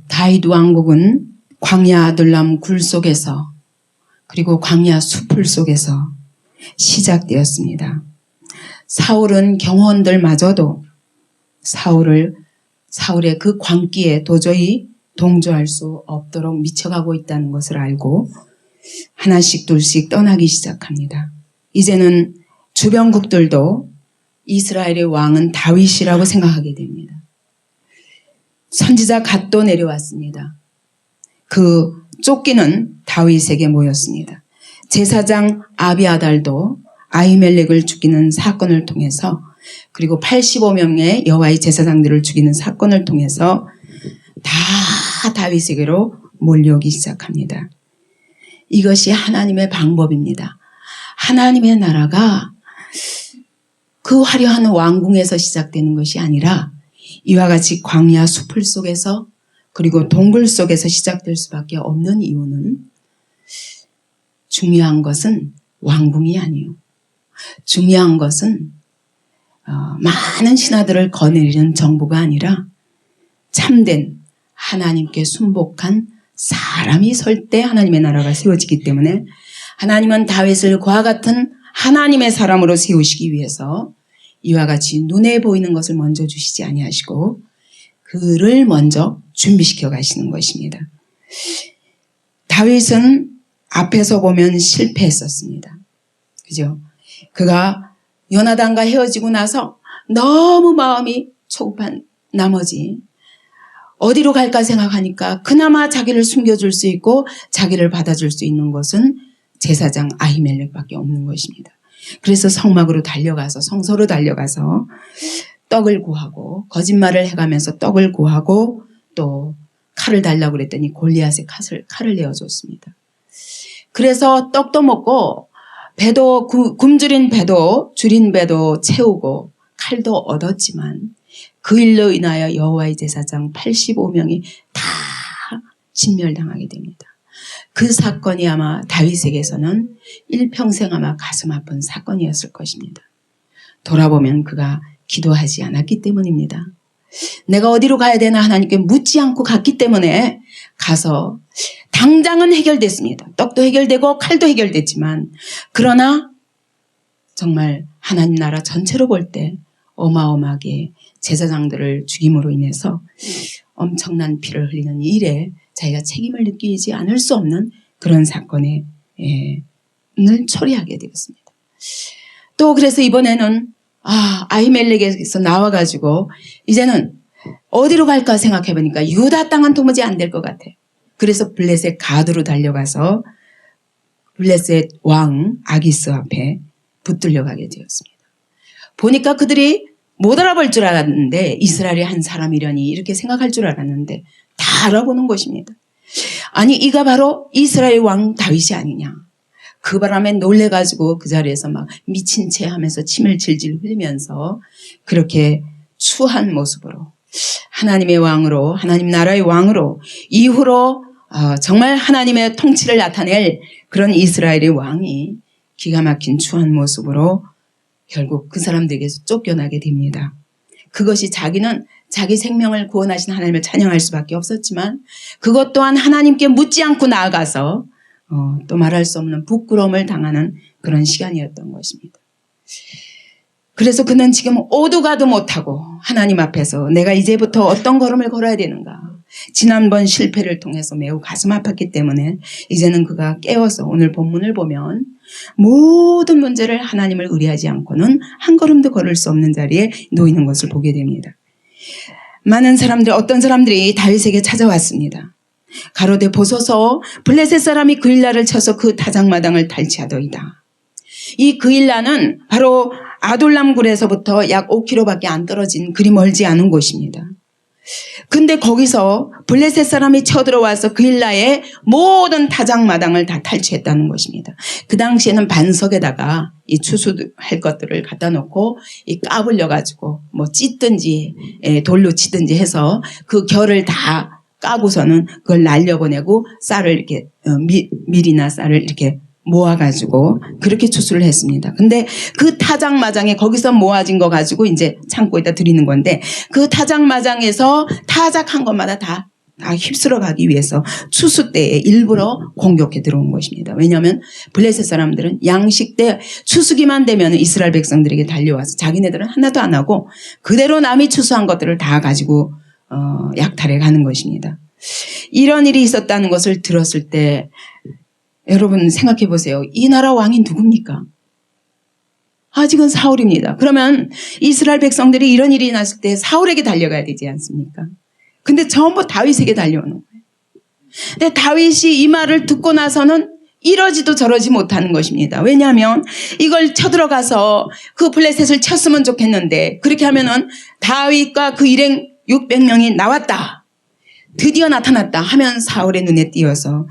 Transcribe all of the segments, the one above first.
다윗 왕국은 광야 아둘람 굴 속에서 그리고 광야 수풀 속에서 시작되었습니다. 사울은 경호원들마저도 사울의 그 광기에 도저히 동조할 수 없도록 미쳐가고 있다는 것을 알고 하나씩 둘씩 떠나기 시작합니다. 이제는 주변국들도 이스라엘의 왕은 다윗이라고 생각하게 됩니다. 선지자 갓도 내려왔습니다. 그 쫓기는 다윗에게 모였습니다. 제사장 아비아달도 아히멜렉을 죽이는 사건을 통해서 그리고 85명의 여호와의 제사장들을 죽이는 사건을 통해서 다 다윗에게로 몰려오기 시작합니다. 이것이 하나님의 방법입니다. 하나님의 나라가 그 화려한 왕궁에서 시작되는 것이 아니라 이와 같이 광야 수풀 속에서 그리고 동굴 속에서 시작될 수밖에 없는 이유는 중요한 것은 왕궁이 아니에요. 중요한 것은 많은 신하들을 거느리는 정부가 아니라 참된 하나님께 순복한 사람이 설 때 하나님의 나라가 세워지기 때문에 하나님은 다윗을 그와 같은 하나님의 사람으로 세우시기 위해서 이와 같이 눈에 보이는 것을 먼저 주시지 아니하시고 그를 먼저 준비시켜 가시는 것입니다. 다윗은 앞에서 보면 실패했었습니다. 그죠? 그가 요나단과 헤어지고 나서 너무 마음이 초급한 나머지 어디로 갈까 생각하니까 그나마 자기를 숨겨줄 수 있고 자기를 받아줄 수 있는 것은 제사장 아히멜렉밖에 없는 것입니다. 그래서 성막으로 달려가서 성소로 달려가서 떡을 구하고 거짓말을 해가면서 떡을 구하고 또 칼을 달라고 그랬더니 골리앗의 칼을 내어줬습니다. 그래서 떡도 먹고 배도 굶주린 배도 줄인 배도 채우고 칼도 얻었지만 그 일로 인하여 여호와의 제사장 85명이 다 진멸당하게 됩니다. 그 사건이 아마 다윗에게서는 일평생 아마 가슴 아픈 사건이었을 것입니다. 돌아보면 그가 기도하지 않았기 때문입니다. 내가 어디로 가야 되나 하나님께 묻지 않고 갔기 때문에 가서 당장은 해결됐습니다. 떡도 해결되고 칼도 해결됐지만 그러나 정말 하나님 나라 전체로 볼 때 어마어마하게 제사장들을 죽임으로 인해서 엄청난 피를 흘리는 일에 자기가 책임을 느끼지 않을 수 없는 그런 사건을 처리하게 되었습니다. 또 그래서 이번에는 아히멜렉에서 나와가지고 이제는 어디로 갈까 생각해보니까 유다 땅은 도무지 안 될 것 같아요. 그래서 블레셋 가드로 달려가서 블레셋 왕 아기스 앞에 붙들려 가게 되었습니다. 보니까 그들이 못 알아볼 줄 알았는데 이스라엘의 한 사람이려니 이렇게 생각할 줄 알았는데 다 알아보는 것입니다. 아니 이가 바로 이스라엘 왕 다윗이 아니냐. 그 바람에 놀래가지고 그 자리에서 막 미친 채 하면서 침을 질질 흘리면서 그렇게 추한 모습으로 하나님의 왕으로 하나님 나라의 왕으로 이후로 정말 하나님의 통치를 나타낼 그런 이스라엘의 왕이 기가 막힌 추한 모습으로 결국 그 사람들에게서 쫓겨나게 됩니다. 그것이 자기는 자기 생명을 구원하신 하나님을 찬양할 수밖에 없었지만 그것 또한 하나님께 묻지 않고 나아가서 또 말할 수 없는 부끄러움을 당하는 그런 시간이었던 것입니다. 그래서 그는 지금 오도 가도 못하고 하나님 앞에서 내가 이제부터 어떤 걸음을 걸어야 되는가. 지난번 실패를 통해서 매우 가슴 아팠기 때문에 이제는 그가 깨어서 오늘 본문을 보면 모든 문제를 하나님을 의뢰하지 않고는 한 걸음도 걸을 수 없는 자리에 놓이는 것을 보게 됩니다. 많은 사람들, 어떤 사람들이 다윗에게 찾아왔습니다. 가로되 보소서 블레셋 사람이 그일라를 쳐서 그 타작마당을 탈취하더이다. 이 그일라는 바로 아둘람 굴에서부터 약 5km밖에 안 떨어진 그리 멀지 않은 곳입니다. 근데 거기서 블레셋 사람이 쳐들어와서 그일라의 모든 타작마당을 다 탈취했다는 것입니다. 그 당시에는 반석에다가 이 추수할 것들을 갖다 놓고 이 까불려가지고 뭐 찢든지 돌로 치든지 해서 그 결을 다 까고서는 그걸 날려보내고 쌀을 이렇게 밀이나 쌀을 이렇게 모아가지고 그렇게 추수를 했습니다. 근데 그 타작마장에 거기서 모아진 거 가지고 이제 창고에다 드리는 건데 그 타작마장에서 타작한 것마다 다 다 휩쓸어 가기 위해서 추수 때에 일부러 공격해 들어온 것입니다. 왜냐하면 블레셋 사람들은 양식 때 추수기만 되면 이스라엘 백성들에게 달려와서 자기네들은 하나도 안 하고 그대로 남이 추수한 것들을 다 가지고 약탈해 가는 것입니다. 이런 일이 있었다는 것을 들었을 때 여러분 생각해 보세요. 이 나라 왕이 누굽니까? 아직은 사울입니다. 그러면 이스라엘 백성들이 이런 일이 났을 때 사울에게 달려가야 되지 않습니까? 근데 전부 다윗에게 달려오는 거예요. 근데 다윗이 이 말을 듣고 나서는 이러지도 저러지 못하는 것입니다. 왜냐하면 이걸 쳐들어가서 그 블레셋을 쳤으면 좋겠는데 그렇게 하면은 다윗과 그 일행 600명이 나왔다. 드디어 나타났다 하면 사울의 눈에 띄어서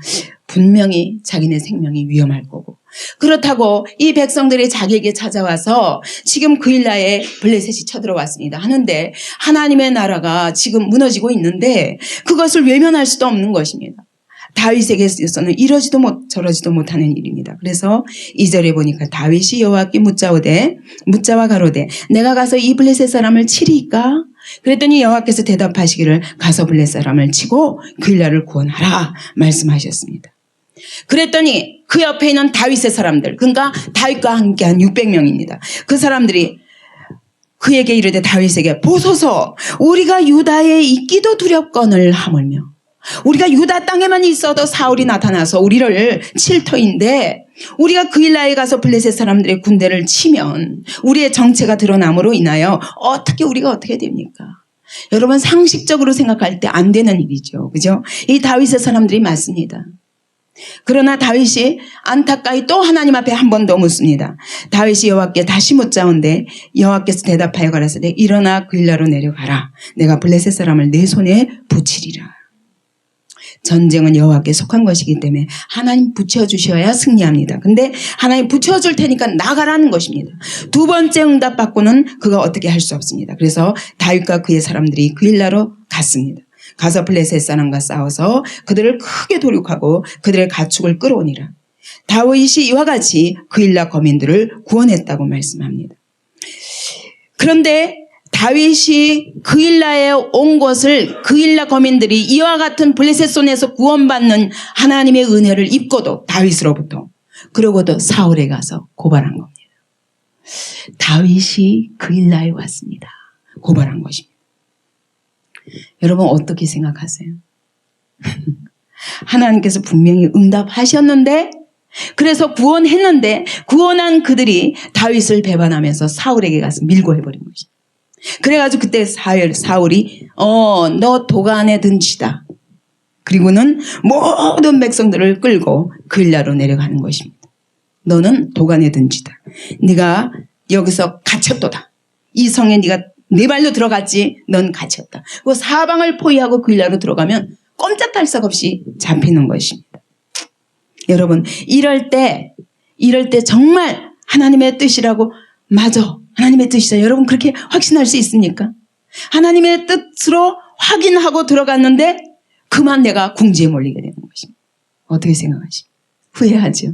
분명히 자기네 생명이 위험할 거고 그렇다고 이 백성들이 자기에게 찾아와서 지금 그일라에 블레셋이 쳐들어왔습니다 하는데 하나님의 나라가 지금 무너지고 있는데 그것을 외면할 수도 없는 것입니다. 다윗에게서는 이러지도 저러지도 못하는 일입니다. 그래서 2절에 보니까 다윗이 여호와께 묻자와 가로되 내가 가서 이 블레셋 사람을 치리이까? 그랬더니 여호와께서 대답하시기를 가서 블레셋 사람을 치고 그일라를 구원하라 말씀하셨습니다. 그랬더니 그 옆에 있는 다윗의 사람들 그러니까 다윗과 함께한 600명입니다. 그 사람들이 그에게 이르되 다윗에게 보소서 우리가 유다에 있기도 두렵거늘 하물며 우리가 유다 땅에만 있어도 사울이 나타나서 우리를 칠 터인데 우리가 그일라에 가서 블레셋 사람들의 군대를 치면 우리의 정체가 드러남으로 인하여 우리가 어떻게 됩니까? 여러분 상식적으로 생각할 때 안 되는 일이죠. 그죠? 이 다윗의 사람들이 맞습니다. 그러나 다윗이 안타까이 또 하나님 앞에 한 번 더 묻습니다. 다윗이 여호와께 다시 묻자온데 여호와께서 대답하여 가라사대 일어나 그일라로 내려가라. 내가 블레셋 사람을 내 손에 붙이리라. 전쟁은 여호와께 속한 것이기 때문에 하나님 붙여주셔야 승리합니다. 근데 하나님 붙여줄 테니까 나가라는 것입니다. 두 번째 응답받고는 그가 어떻게 할 수 없습니다. 그래서 다윗과 그의 사람들이 그일라로 갔습니다. 가서 블레셋 사람과 싸워서 그들을 크게 도륙하고 그들의 가축을 끌어오니라. 다윗이 이와 같이 그일라 거민들을 구원했다고 말씀합니다. 그런데 다윗이 그일라에 온 것을 그일라 거민들이 이와 같은 블레셋 손에서 구원받는 하나님의 은혜를 입고도 다윗으로부터 그러고도 사울에 가서 고발한 겁니다. 다윗이 그일라에 왔습니다. 고발한 것입니다. 여러분 어떻게 생각하세요? 하나님께서 분명히 응답하셨는데 그래서 구원했는데 구원한 그들이 다윗을 배반하면서 사울에게 가서 밀고 해버린 것입니다. 그래가지고 그때 사울이 너 도가 안에 든 쥐다. 그리고는 모든 백성들을 끌고 그일라로 내려가는 것입니다. 너는 도가 안에 든 쥐다. 네가 여기서 갇혔도다. 이 성에 네가 네 발로 들어갔지 넌 갇혔다. 그 사방을 포위하고 그일라로 들어가면 꼼짝달싹 없이 잡히는 것입니다. 여러분 이럴 때 정말 하나님의 뜻이라고 맞아. 하나님의 뜻이죠. 여러분 그렇게 확신할 수 있습니까? 하나님의 뜻으로 확인하고 들어갔는데 그만 내가 궁지에 몰리게 되는 것입니다. 어떻게 생각하십니까? 후회하죠.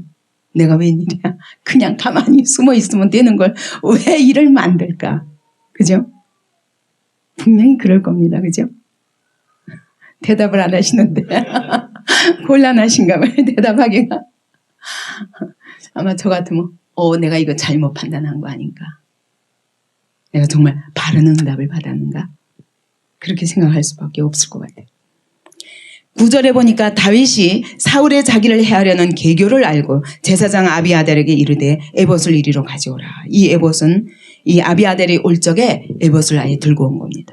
내가 웬일이야. 그냥 가만히 숨어 있으면 되는 걸 왜 일을 만들까? 그죠? 분명히 그럴 겁니다. 그죠? 대답을 안 하시는데 곤란하신가 봐요. 대답하기가. 아마 저 같으면 내가 이거 잘못 판단한 거 아닌가? 내가 정말 바른 응답을 받았는가? 그렇게 생각할 수밖에 없을 것 같아요. 9절에 보니까 다윗이 사울의 자기를 해하려는 계교를 알고 제사장 아비아델에게 이르되 에봇을 이리로 가져오라. 이 에봇은 이 아비아델이 올 적에 에봇을 아예 들고 온 겁니다.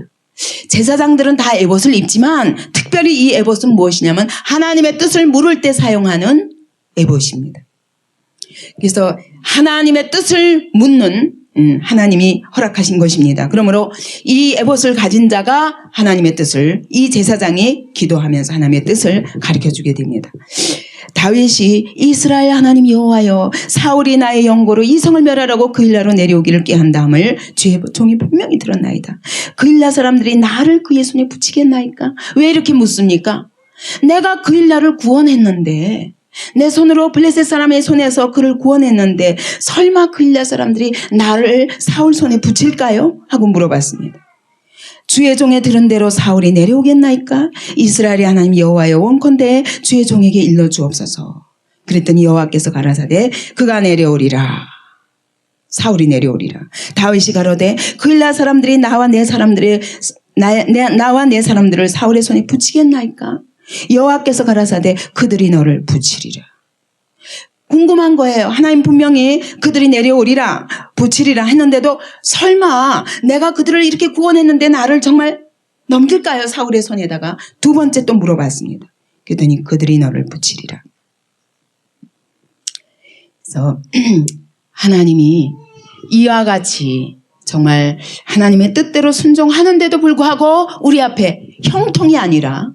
제사장들은 다 에봇을 입지만 특별히 이 에봇은 무엇이냐면 하나님의 뜻을 물을 때 사용하는 에봇입니다. 그래서 하나님의 뜻을 묻는 하나님이 허락하신 것입니다. 그러므로 이 에봇을 가진 자가 하나님의 뜻을 이 제사장이 기도하면서 하나님의 뜻을 가르쳐주게 됩니다. 다윗이 이스라엘 하나님 여호와여 사울이 나의 영고로 이 성을 멸하라고 그일라로 내려오기를 꾀한 다음을 주의 종이 분명히 들었나이다. 그일라 사람들이 나를 그의 손에 붙이겠나이까? 왜 이렇게 묻습니까? 내가 그일라를 구원했는데 내 손으로 블레셋 사람의 손에서 그를 구원했는데 설마 그일라 사람들이 나를 사울 손에 붙일까요? 하고 물어봤습니다. 주의 종의 들은 대로 사울이 내려오겠나이까? 이스라엘의 하나님 여호와여 원컨대 주의 종에게 일러 주옵소서. 그랬더니 여호와께서 가라사대 그가 내려오리라. 사울이 내려오리라. 다윗이 가로되 그일라 사람들이 나와 내 사람들을 사울의 손에 붙이겠나이까? 여호와께서 가라사대 그들이 너를 붙이리라. 궁금한 거예요. 하나님 분명히 그들이 내려오리라 붙이리라 했는데도 설마 내가 그들을 이렇게 구원했는데 나를 정말 넘길까요? 사울의 손에다가 두 번째 또 물어봤습니다. 그랬더니 그들이 너를 붙이리라. 그래서 하나님이 이와 같이 정말 하나님의 뜻대로 순종하는데도 불구하고 우리 앞에 형통이 아니라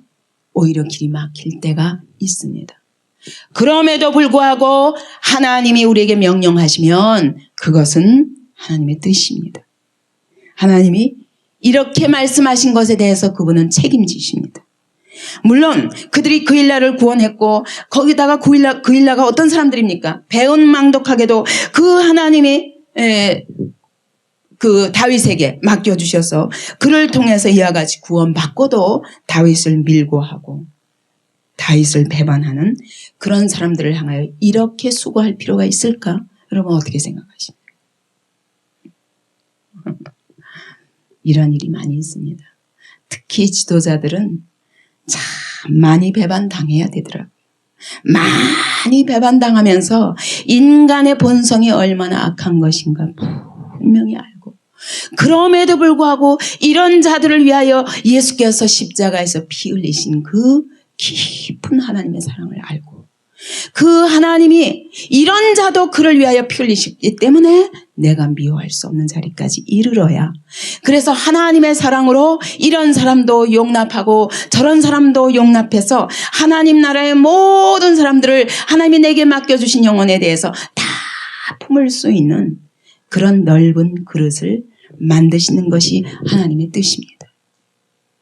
오히려 길이 막힐 때가 있습니다. 그럼에도 불구하고 하나님이 우리에게 명령하시면 그것은 하나님의 뜻입니다. 하나님이 이렇게 말씀하신 것에 대해서 그분은 책임지십니다. 물론 그들이 그일라를 구원했고 거기다가 그일라가 어떤 사람들입니까? 배은망덕하게도 그 하나님이 그 다윗에게 맡겨주셔서 그를 통해서 이와 같이 구원받고도 다윗을 밀고 하고 다윗을 배반하는 그런 사람들을 향하여 이렇게 수고할 필요가 있을까? 여러분 어떻게 생각하십니까? 이런 일이 많이 있습니다. 특히 지도자들은 참 많이 배반당해야 되더라고요. 많이 배반당하면서 인간의 본성이 얼마나 악한 것인가 분명히 알고 그럼에도 불구하고 이런 자들을 위하여 예수께서 십자가에서 피 흘리신 그 깊은 하나님의 사랑을 알고 그 하나님이 이런 자도 그를 위하여 피 흘리셨기 때문에 내가 미워할 수 없는 자리까지 이르러야 그래서 하나님의 사랑으로 이런 사람도 용납하고 저런 사람도 용납해서 하나님 나라의 모든 사람들을 하나님이 내게 맡겨주신 영혼에 대해서 다 품을 수 있는 그런 넓은 그릇을 만드시는 것이 하나님의 뜻입니다.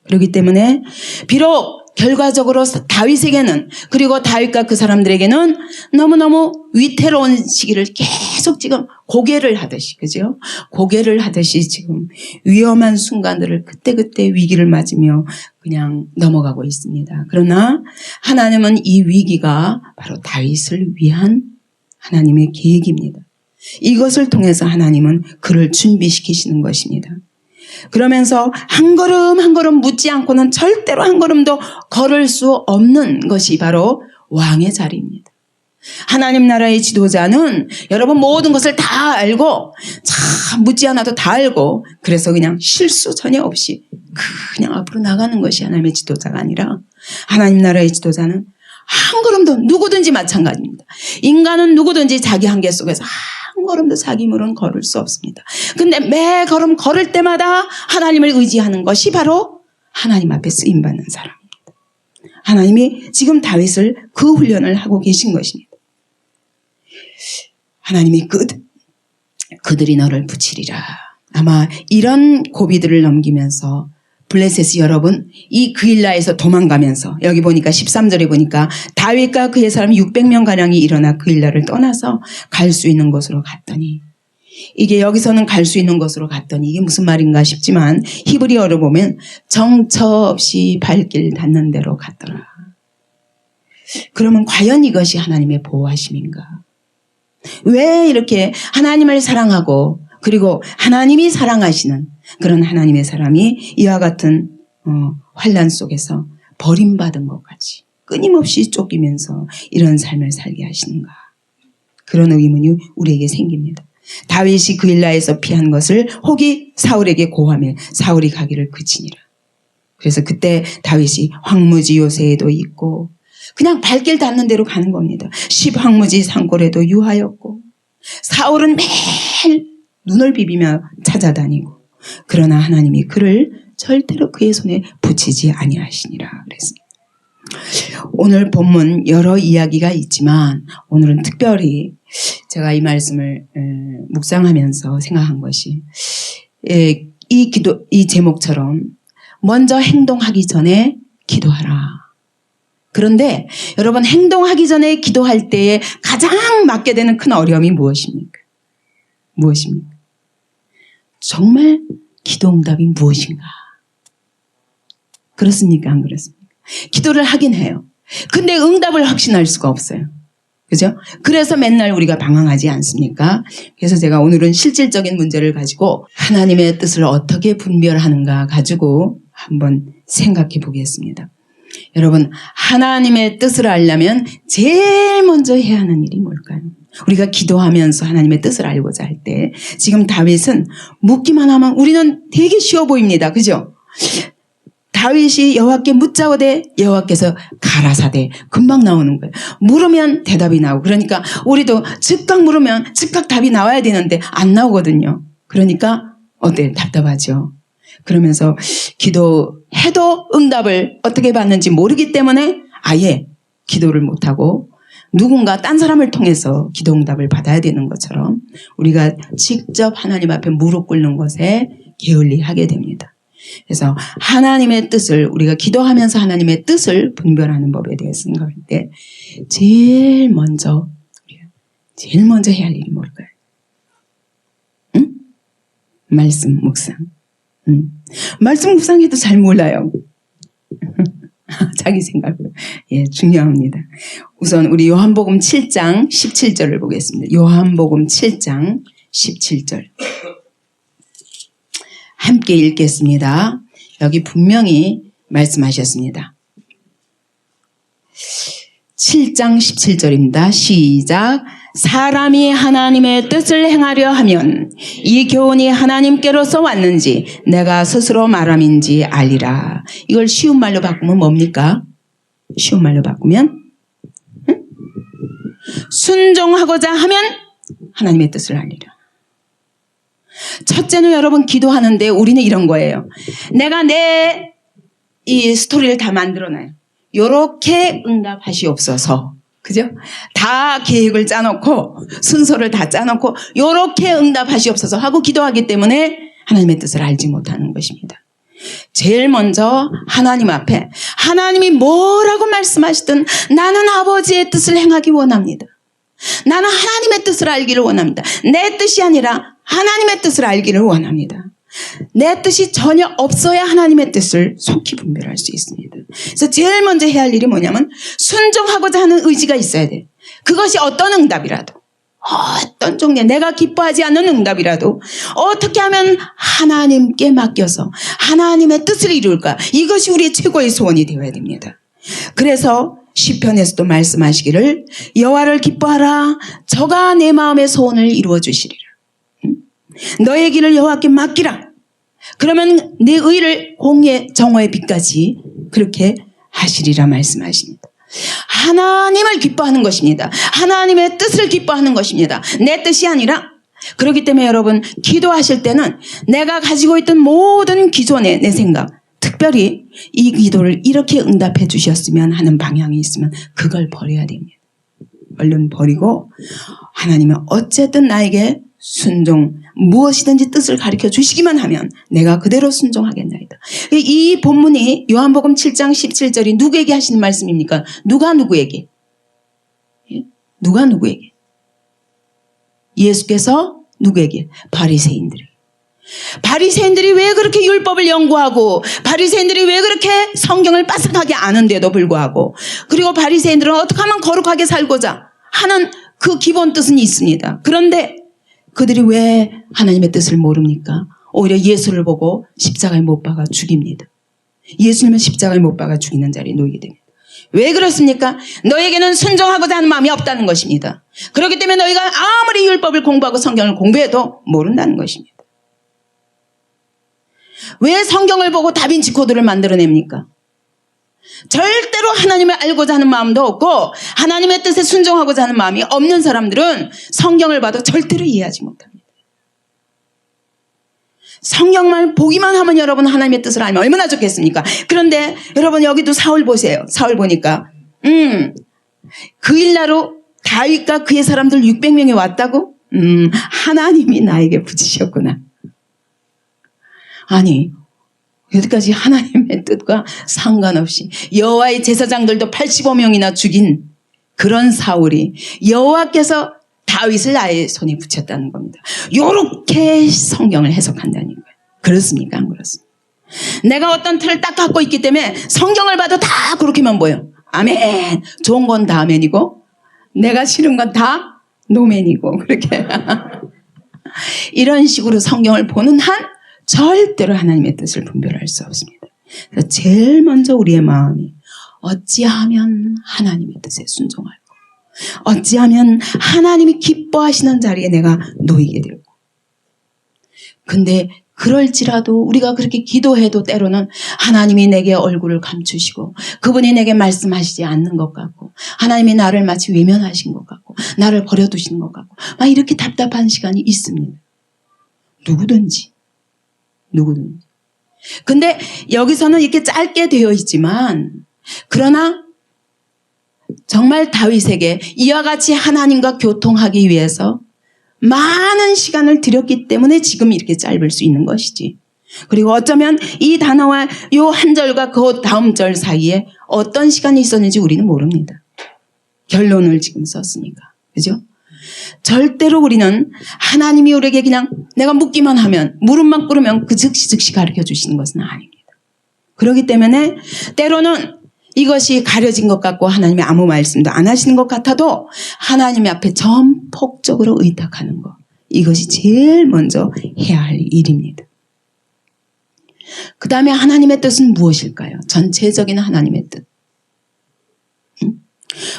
그렇기 때문에 비록 결과적으로 다윗에게는 그리고 다윗과 그 사람들에게는 너무너무 위태로운 시기를 계속 지금 고개를 하듯이 그죠? 고개를 하듯이 지금 위험한 순간들을 그때그때 위기를 맞으며 그냥 넘어가고 있습니다. 그러나 하나님은 이 위기가 바로 다윗을 위한 하나님의 계획입니다. 이것을 통해서 하나님은 그를 준비시키시는 것입니다. 그러면서 한 걸음 한 걸음 묻지 않고는 절대로 한 걸음도 걸을 수 없는 것이 바로 왕의 자리입니다. 하나님 나라의 지도자는 여러분 모든 것을 다 알고 참 묻지 않아도 다 알고 그래서 그냥 실수 전혀 없이 그냥 앞으로 나가는 것이 하나님의 지도자가 아니라 하나님 나라의 지도자는 한 걸음도 누구든지 마찬가지입니다. 인간은 누구든지 자기 한계 속에서 한 걸음도 자기 힘으로는 걸을 수 없습니다. 근데 매 걸음 걸을 때마다 하나님을 의지하는 것이 바로 하나님 앞에 쓰임받는 사람입니다. 하나님이 지금 다윗을 그 훈련을 하고 계신 것입니다. 하나님이 그들이 너를 붙이리라. 아마 이런 고비들을 넘기면서 블레셋이 여러분 이 그일라에서 도망가면서 여기 보니까 13절에 보니까 다윗과 그의 사람 600명가량이 일어나 그일라를 떠나서 갈 수 있는 곳으로 갔더니 이게 여기서는 갈 수 있는 곳으로 갔더니 이게 무슨 말인가 싶지만 히브리어로 보면 정처 없이 발길 닿는 대로 갔더라. 그러면 과연 이것이 하나님의 보호하심인가? 왜 이렇게 하나님을 사랑하고 그리고 하나님이 사랑하시는 그런 하나님의 사람이 이와 같은 환난 속에서 버림받은 것 같이 끊임없이 쫓기면서 이런 삶을 살게 하시는가? 그런 의문이 우리에게 생깁니다. 다윗이 그일라에서 피한 것을 혹이 사울에게 고하며 사울이 가기를 그치니라. 그래서 그때 다윗이 황무지 요새에도 있고 그냥 발길 닿는 대로 가는 겁니다. 10황무지 산골에도 유하였고 사울은 매일 눈을 비비며 찾아다니고 그러나 하나님이 그를 절대로 그의 손에 붙이지 아니하시니라 그랬습니다. 오늘 본문 여러 이야기가 있지만 오늘은 특별히 제가 이 말씀을 묵상하면서 생각한 것이 이 제목처럼 먼저 행동하기 전에 기도하라. 그런데 여러분 행동하기 전에 기도할 때에 가장 맞게 되는 큰 어려움이 무엇입니까? 무엇입니까? 정말 기도 응답이 무엇인가? 그렇습니까? 안 그렇습니까? 기도를 하긴 해요. 근데 응답을 확신할 수가 없어요. 그죠? 그래서 맨날 우리가 방황하지 않습니까? 그래서 제가 오늘은 실질적인 문제를 가지고 하나님의 뜻을 어떻게 분별하는가 가지고 한번 생각해 보겠습니다. 여러분, 하나님의 뜻을 알려면 제일 먼저 해야 하는 일이 뭘까요? 우리가 기도하면서 하나님의 뜻을 알고자 할 때 지금 다윗은 묻기만 하면 우리는 되게 쉬워 보입니다. 그죠? 다윗이 여호와께 묻자오되 여호와께서 가라사대 금방 나오는 거예요. 물으면 대답이 나오고 그러니까 우리도 즉각 물으면 즉각 답이 나와야 되는데 안 나오거든요. 그러니까 어때요? 답답하죠. 그러면서 기도해도 응답을 어떻게 받는지 모르기 때문에 아예 기도를 못하고 누군가 딴 사람을 통해서 기도 응답을 받아야 되는 것처럼 우리가 직접 하나님 앞에 무릎 꿇는 것에 게을리하게 됩니다. 그래서 하나님의 뜻을 우리가 기도하면서 하나님의 뜻을 분별하는 법에 대해서 생각할 때 제일 먼저 해야 할 일이 뭘까요? 응? 말씀 묵상. 말씀 묵상해도 잘 몰라요. 자기 생각으로. 예, 중요합니다. 우선 우리 요한복음 7장 17절을 보겠습니다. 요한복음 7장 17절. 함께 읽겠습니다. 여기 분명히 말씀하셨습니다. 7장 17절입니다. 시작. 사람이 하나님의 뜻을 행하려 하면 이 교훈이 하나님께로서 왔는지 내가 스스로 말함인지 알리라. 이걸 쉬운 말로 바꾸면 뭡니까? 쉬운 말로 바꾸면 순종하고자 하면 하나님의 뜻을 알리라. 첫째는 여러분 기도하는데 우리는 이런 거예요. 내가 내 이 스토리를 다 만들어놔요. 요렇게 응답하시옵소서. 그죠? 다 계획을 짜놓고 순서를 다 짜놓고 요렇게 응답하시옵소서 하고 기도하기 때문에 하나님의 뜻을 알지 못하는 것입니다. 제일 먼저 하나님 앞에 하나님이 뭐라고 말씀하시든 나는 아버지의 뜻을 행하기 원합니다. 나는 하나님의 뜻을 알기를 원합니다. 내 뜻이 아니라 하나님의 뜻을 알기를 원합니다. 내 뜻이 전혀 없어야 하나님의 뜻을 속히 분별할 수 있습니다. 그래서 제일 먼저 해야 할 일이 뭐냐면 순종하고자 하는 의지가 있어야 돼. 그것이 어떤 응답이라도 어떤 종류의 내가 기뻐하지 않는 응답이라도 어떻게 하면 하나님께 맡겨서 하나님의 뜻을 이룰까? 이것이 우리의 최고의 소원이 되어야 됩니다. 그래서 시편에서도 말씀하시기를 여호와를 기뻐하라. 저가 내 마음의 소원을 이루어 주시리라. 너의 길을 여호와께 맡기라. 그러면 내 의를 공의 정오의 빛까지 그렇게 하시리라 말씀하십니다. 하나님을 기뻐하는 것입니다. 하나님의 뜻을 기뻐하는 것입니다. 내 뜻이 아니라. 그렇기 때문에 여러분 기도하실 때는 내가 가지고 있던 모든 기존의 내 생각, 특별히 이 기도를 이렇게 응답해 주셨으면 하는 방향이 있으면 그걸 버려야 됩니다. 얼른 버리고 하나님은 어쨌든 나에게 순종, 무엇이든지 뜻을 가르쳐 주시기만 하면 내가 그대로 순종하겠나이다. 이 본문이 요한복음 7장 17절이 누구에게 하시는 말씀입니까? 누가 누구에게? 누가 누구에게? 예수께서 누구에게? 바리새인들에게. 바리새인들이 왜 그렇게 율법을 연구하고 바리새인들이 왜 그렇게 성경을 빠삭하게 아는데도 불구하고 그리고 바리새인들은 어떻게 하면 거룩하게 살고자 하는 그 기본 뜻은 있습니다. 그런데 그들이 왜 하나님의 뜻을 모릅니까? 오히려 예수를 보고 십자가에 못 박아 죽입니다. 예수님은 십자가에 못 박아 죽이는 자리에 놓이게 됩니다. 왜 그렇습니까? 너에게는 순종하고자 하는 마음이 없다는 것입니다. 그렇기 때문에 너희가 아무리 율법을 공부하고 성경을 공부해도 모른다는 것입니다. 왜 성경을 보고 다빈치 코드를 만들어냅니까? 절대로 하나님을 알고자 하는 마음도 없고 하나님의 뜻에 순종하고자 하는 마음이 없는 사람들은 성경을 봐도 절대로 이해하지 못합니다. 성경만 보기만 하면 여러분 하나님의 뜻을 알면 얼마나 좋겠습니까? 그런데 여러분 여기도 사울 보세요. 사울 보니까 그 일나로 다윗과 그의 사람들 600명이 왔다고? 하나님이 나에게 붙이셨구나. 아니 여기까지 하나님의 뜻과 상관없이 여호와의 제사장들도 85명이나 죽인 그런 사울이 여호와께서 다윗을 나의 손에 붙였다는 겁니다. 이렇게 성경을 해석한다는 거예요. 그렇습니까? 안 그렇습니까? 내가 어떤 틀을 딱 갖고 있기 때문에 성경을 봐도 다 그렇게만 보여. 아멘. 좋은 건 다 아멘이고 내가 싫은 건 다 노멘이고 그렇게 이런 식으로 성경을 보는 한 절대로 하나님의 뜻을 분별할 수 없습니다. 그래서 제일 먼저 우리의 마음이 어찌하면 하나님의 뜻에 순종할까? 어찌하면 하나님이 기뻐하시는 자리에 내가 놓이게 될까? 근데 그럴지라도 우리가 그렇게 기도해도 때로는 하나님이 내게 얼굴을 감추시고 그분이 내게 말씀하시지 않는 것 같고 하나님이 나를 마치 외면하신 것 같고 나를 버려두시는 것 같고 막 이렇게 답답한 시간이 있습니다. 누구든지. 근데 여기서는 이렇게 짧게 되어 있지만 그러나 정말 다윗에게 이와 같이 하나님과 교통하기 위해서 많은 시간을 들였기 때문에 지금 이렇게 짧을 수 있는 것이지. 그리고 어쩌면 이 단어와 요 한 절과 그 다음 절 사이에 어떤 시간이 있었는지 우리는 모릅니다. 결론을 지금 썼으니까. 그죠? 절대로 우리는 하나님이 우리에게 그냥 내가 묻기만 하면 무릎만 꿇으면 그 즉시 가르쳐 주시는 것은 아닙니다. 그렇기 때문에 때로는 이것이 가려진 것 같고 하나님이 아무 말씀도 안 하시는 것 같아도 하나님 앞에 전폭적으로 의탁하는 것. 이것이 제일 먼저 해야 할 일입니다. 그 다음에 하나님의 뜻은 무엇일까요? 전체적인 하나님의 뜻.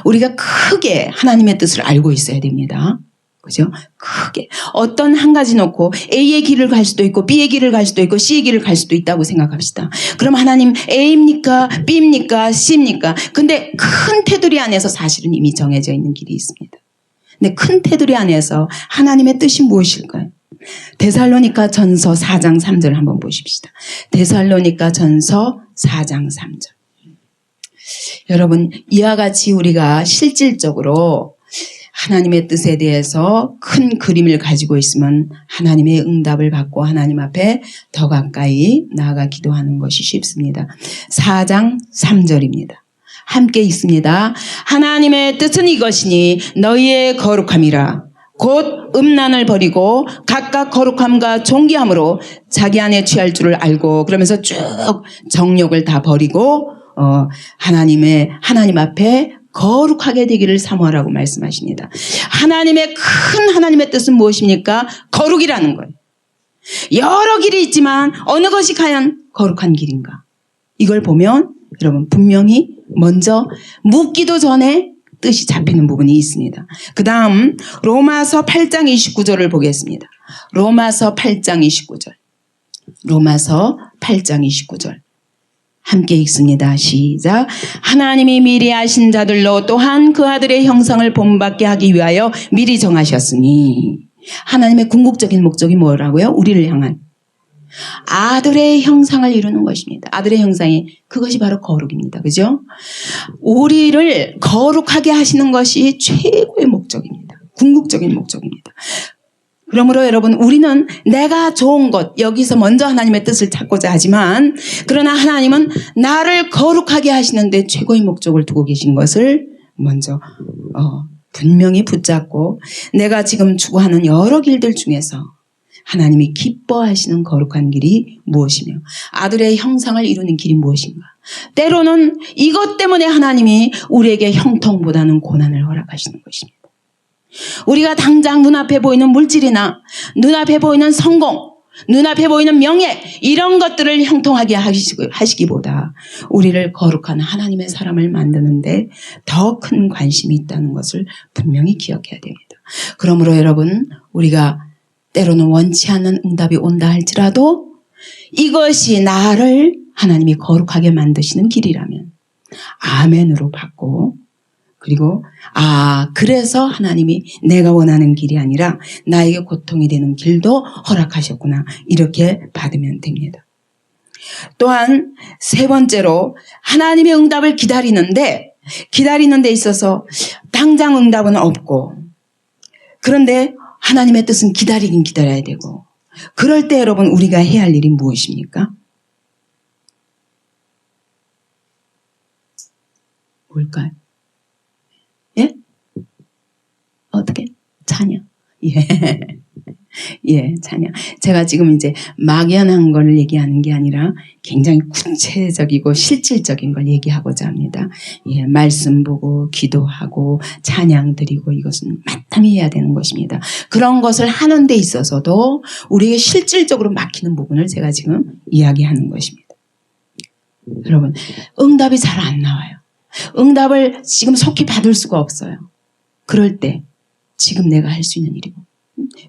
우리가 크게 하나님의 뜻을 알고 있어야 됩니다. 그죠? 크게. 어떤 한 가지 놓고 A의 길을 갈 수도 있고 B의 길을 갈 수도 있고 C의 길을 갈 수도 있다고 생각합시다. 그럼 하나님 A입니까? B입니까? C입니까? 근데 큰 테두리 안에서 사실은 이미 정해져 있는 길이 있습니다. 근데 큰 테두리 안에서 하나님의 뜻이 무엇일까요? 데살로니가 전서 4장 3절 한번 보십시다. 데살로니가 전서 4장 3절. 여러분 이와 같이 우리가 실질적으로 하나님의 뜻에 대해서 큰 그림을 가지고 있으면 하나님의 응답을 받고 하나님 앞에 더 가까이 나아가 기도하는 것이 쉽습니다. 4장 3절입니다. 함께 읽습니다. 하나님의 뜻은 이것이니 너희의 거룩함이라. 곧 음란을 버리고 각각 거룩함과 존귀함으로 자기 안에 취할 줄을 알고 그러면서 쭉 정욕을 다 버리고 하나님 앞에 거룩하게 되기를 사모하라고 말씀하십니다. 하나님의 뜻은 무엇입니까? 거룩이라는 거예요. 여러 길이 있지만 어느 것이 과연 거룩한 길인가? 이걸 보면 여러분 분명히 먼저 묻기도 전에 뜻이 잡히는 부분이 있습니다. 그 다음 로마서 8장 29절을 보겠습니다. 로마서 8장 29절. 로마서 8장 29절. 함께 읽습니다. 시작. 하나님이 미리 아신 자들로 또한 그 아들의 형상을 본받게 하기 위하여 미리 정하셨으니 하나님의 궁극적인 목적이 뭐라고요? 우리를 향한 아들의 형상을 이루는 것입니다. 아들의 형상이 그것이 바로 거룩입니다. 그죠? 우리를 거룩하게 하시는 것이 최고의 목적입니다. 궁극적인 목적입니다. 그러므로 여러분 우리는 내가 좋은 것 여기서 먼저 하나님의 뜻을 찾고자 하지만 그러나 하나님은 나를 거룩하게 하시는데 최고의 목적을 두고 계신 것을 먼저 분명히 붙잡고 내가 지금 추구하는 여러 길들 중에서 하나님이 기뻐하시는 거룩한 길이 무엇이며 아들의 형상을 이루는 길이 무엇인가. 때로는 이것 때문에 하나님이 우리에게 형통보다는 고난을 허락하시는 것입니다. 우리가 당장 눈앞에 보이는 물질이나 눈앞에 보이는 성공, 눈앞에 보이는 명예 이런 것들을 형통하게 하시기보다 우리를 거룩한 하나님의 사람을 만드는데 더 큰 관심이 있다는 것을 분명히 기억해야 됩니다. 그러므로 여러분 우리가 때로는 원치 않는 응답이 온다 할지라도 이것이 나를 하나님이 거룩하게 만드시는 길이라면 아멘으로 받고 그리고 그래서 하나님이 내가 원하는 길이 아니라 나에게 고통이 되는 길도 허락하셨구나 이렇게 받으면 됩니다. 또한 세 번째로 하나님의 응답을 기다리는 데 있어서 당장 응답은 없고 그런데 하나님의 뜻은 기다리긴 기다려야 되고 그럴 때 여러분 우리가 해야 할 일이 무엇입니까? 뭘까요? 예? 어떻게? 찬양. 예. 예, 찬양. 제가 지금 이제 막연한 걸 얘기하는 게 아니라 굉장히 구체적이고 실질적인 걸 얘기하고자 합니다. 예, 말씀 보고 기도하고 찬양 드리고 이것은 마땅히 해야 되는 것입니다. 그런 것을 하는 데 있어서도 우리에게 실질적으로 막히는 부분을 제가 지금 이야기하는 것입니다. 여러분, 응답이 잘 안 나와요. 응답을 지금 속히 받을 수가 없어요. 그럴 때 지금 내가 할 수 있는 일이고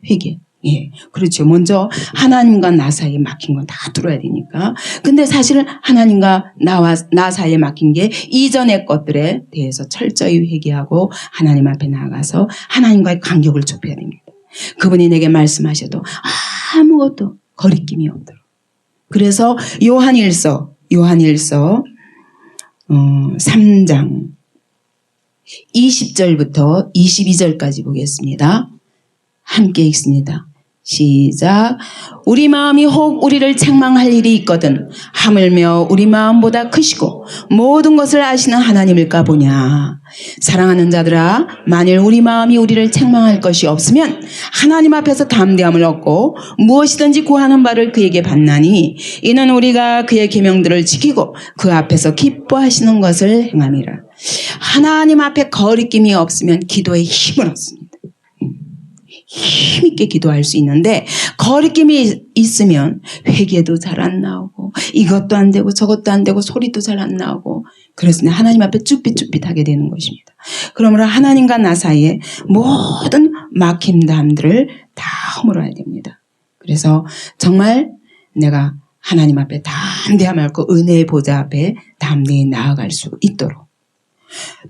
회개. 예, 그렇죠. 먼저 하나님과 나 사이에 막힌 건 다 뚫어야 되니까. 근데 사실은 하나님과 나 사이에 막힌 게 이전의 것들에 대해서 철저히 회개하고 하나님 앞에 나아가서 하나님과의 간격을 좁혀야 됩니다. 그분이 내게 말씀하셔도 아무것도 거리낌이 없도록. 그래서 요한일서 3장 20절부터 22절까지 보겠습니다. 함께 읽습니다. 시작. 우리 마음이 혹 우리를 책망할 일이 있거든 하물며 우리 마음보다 크시고 모든 것을 아시는 하나님일까 보냐. 사랑하는 자들아, 만일 우리 마음이 우리를 책망할 것이 없으면 하나님 앞에서 담대함을 얻고 무엇이든지 구하는 바를 그에게 받나니 이는 우리가 그의 계명들을 지키고 그 앞에서 기뻐하시는 것을 행함이라. 하나님 앞에 거리낌이 없으면 기도에 힘을 얻습니다. 힘있게 기도할 수 있는데 거리낌이 있으면 회개도 잘 안 나오고 이것도 안 되고 저것도 안 되고 소리도 잘 안 나오고 그래서 하나님 앞에 쭈삣쭈삣하게 되는 것입니다. 그러므로 하나님과 나 사이에 모든 막힘담들을 다 허물어야 됩니다. 그래서 정말 내가 하나님 앞에 담대함을 얻고 은혜의 보좌 앞에 담대히 나아갈 수 있도록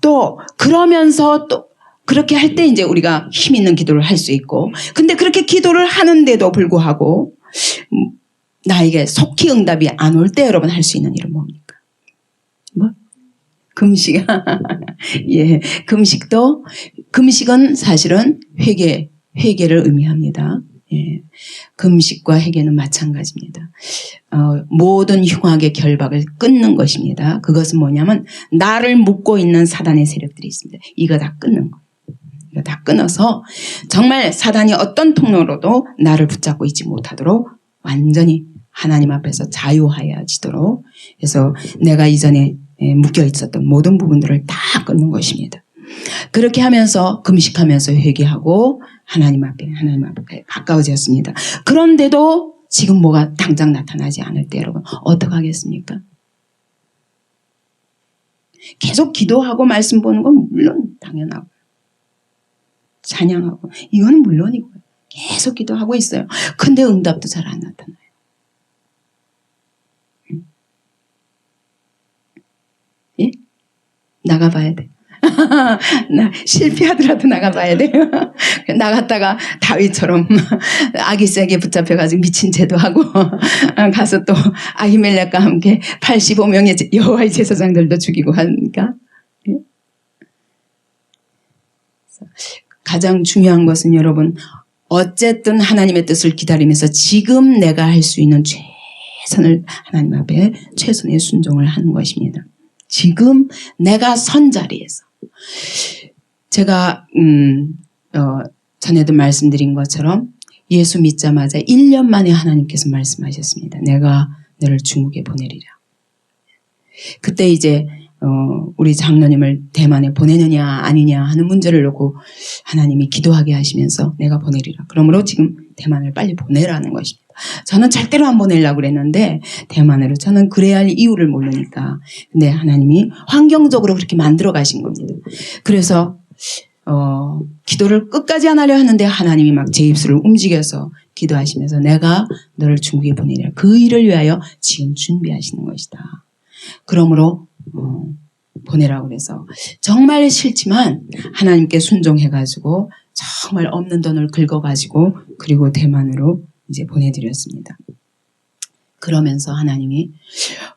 또 그러면서 또 그렇게 할 때 이제 우리가 힘 있는 기도를 할 수 있고 근데 그렇게 기도를 하는데도 불구하고 나에게 속히 응답이 안 올 때 여러분 할 수 있는 일은 뭡니까? 뭐? 금식. 예, 금식은 사실은 회개를 의미합니다. 예, 금식과 회개는 마찬가지입니다. 모든 흉악의 결박을 끊는 것입니다. 그것은 뭐냐면 나를 묶고 있는 사단의 세력들이 있습니다. 이거 다 끊는 거예요. 이거 다 끊어서 정말 사단이 어떤 통로로도 나를 붙잡고 있지 못하도록 완전히 하나님 앞에서 자유하여지도록 해서 내가 이전에 묶여 있었던 모든 부분들을 다 끊는 것입니다. 그렇게 하면서 금식하면서 회개하고 하나님 앞에 가까워졌습니다. 그런데도 지금 뭐가 당장 나타나지 않을 때 여러분 어떡하겠습니까? 계속 기도하고 말씀 보는 건 물론 당연하고 찬양하고 이거는 물론이고요. 계속 기도하고 있어요. 근데 응답도 잘 안 나타나요. 예? 나가봐야 돼. 실패하더라도 나가봐야 돼요. 나갔다가 다윗처럼 아기새에게 붙잡혀가지고 미친 죄도 하고 가서 또 아히멜렉과 함께 85명의 여호와의 제사장들도 죽이고 하니까. 가장 중요한 것은 여러분 어쨌든 하나님의 뜻을 기다리면서 지금 내가 할 수 있는 최선을 하나님 앞에 최선의 순종을 하는 것입니다. 지금 내가 선 자리에서 제가 전에도 말씀드린 것처럼 예수 믿자마자 1년 만에 하나님께서 말씀하셨습니다. 내가 너를 중국에 보내리라. 그때 이제 우리 장로님을 대만에 보내느냐 아니냐 하는 문제를 놓고 하나님이 기도하게 하시면서 내가 보내리라. 그러므로 지금 대만을 빨리 보내라는 것입니다. 저는 절대로 안 보내려고 그랬는데 대만으로 저는 그래야 할 이유를 모르니까 근데 하나님이 환경적으로 그렇게 만들어 가신 겁니다. 그래서 기도를 끝까지 안 하려 하는데 하나님이 막 제 입술을 움직여서 기도하시면서 내가 너를 중국에 보내리라. 그 일을 위하여 지금 준비하시는 것이다. 그러므로 보내라고 그래서 정말 싫지만 하나님께 순종해가지고 정말 없는 돈을 긁어가지고 그리고 대만으로 이제 보내드렸습니다. 그러면서 하나님이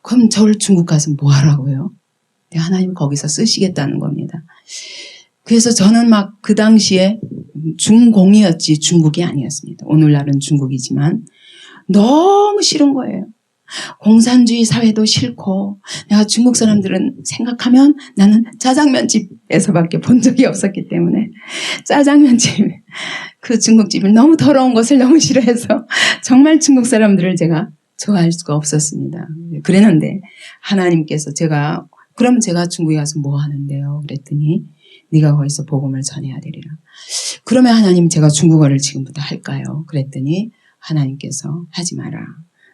그럼 저를 중국 가서 뭐 하라고요? 하나님 거기서 쓰시겠다는 겁니다. 그래서 저는 막 그 당시에 중공이었지 중국이 아니었습니다. 오늘날은 중국이지만 너무 싫은 거예요. 공산주의 사회도 싫고 내가 중국 사람들은 생각하면 나는 짜장면집에서밖에 본 적이 없었기 때문에 짜장면집 그 중국집을 너무 더러운 것을 너무 싫어해서 정말 중국 사람들을 제가 좋아할 수가 없었습니다. 그랬는데 하나님께서 그럼 제가 중국에 가서 뭐 하는데요? 그랬더니 네가 거기서 복음을 전해야 되리라. 그러면 하나님 제가 중국어를 지금부터 할까요? 그랬더니 하나님께서 하지 마라.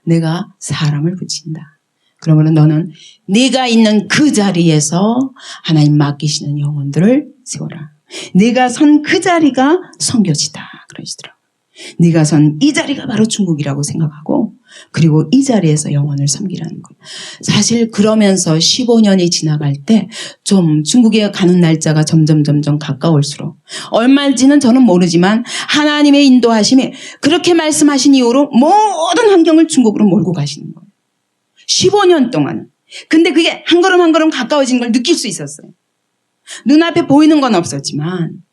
내가 사람을 붙인다. 그러면 너는 네가 있는 그 자리에서 하나님 맡기시는 영혼들을 세워라. 네가 선 그 자리가 선교지다. 그러시더라고요. 네가 선 이 자리가 바로 중국이라고 생각하고 그리고 이 자리에서 영혼을 섬기라는 거예요. 사실 그러면서 15년이 지나갈 때 좀 중국에 가는 날짜가 점점 가까울수록 얼마인지는 저는 모르지만 하나님의 인도하심이 그렇게 말씀하신 이후로 모든 환경을 중국으로 몰고 가시는 거예요. 15년 동안. 근데 그게 한 걸음 한 걸음 가까워진 걸 느낄 수 있었어요. 눈앞에 보이는 건 없었지만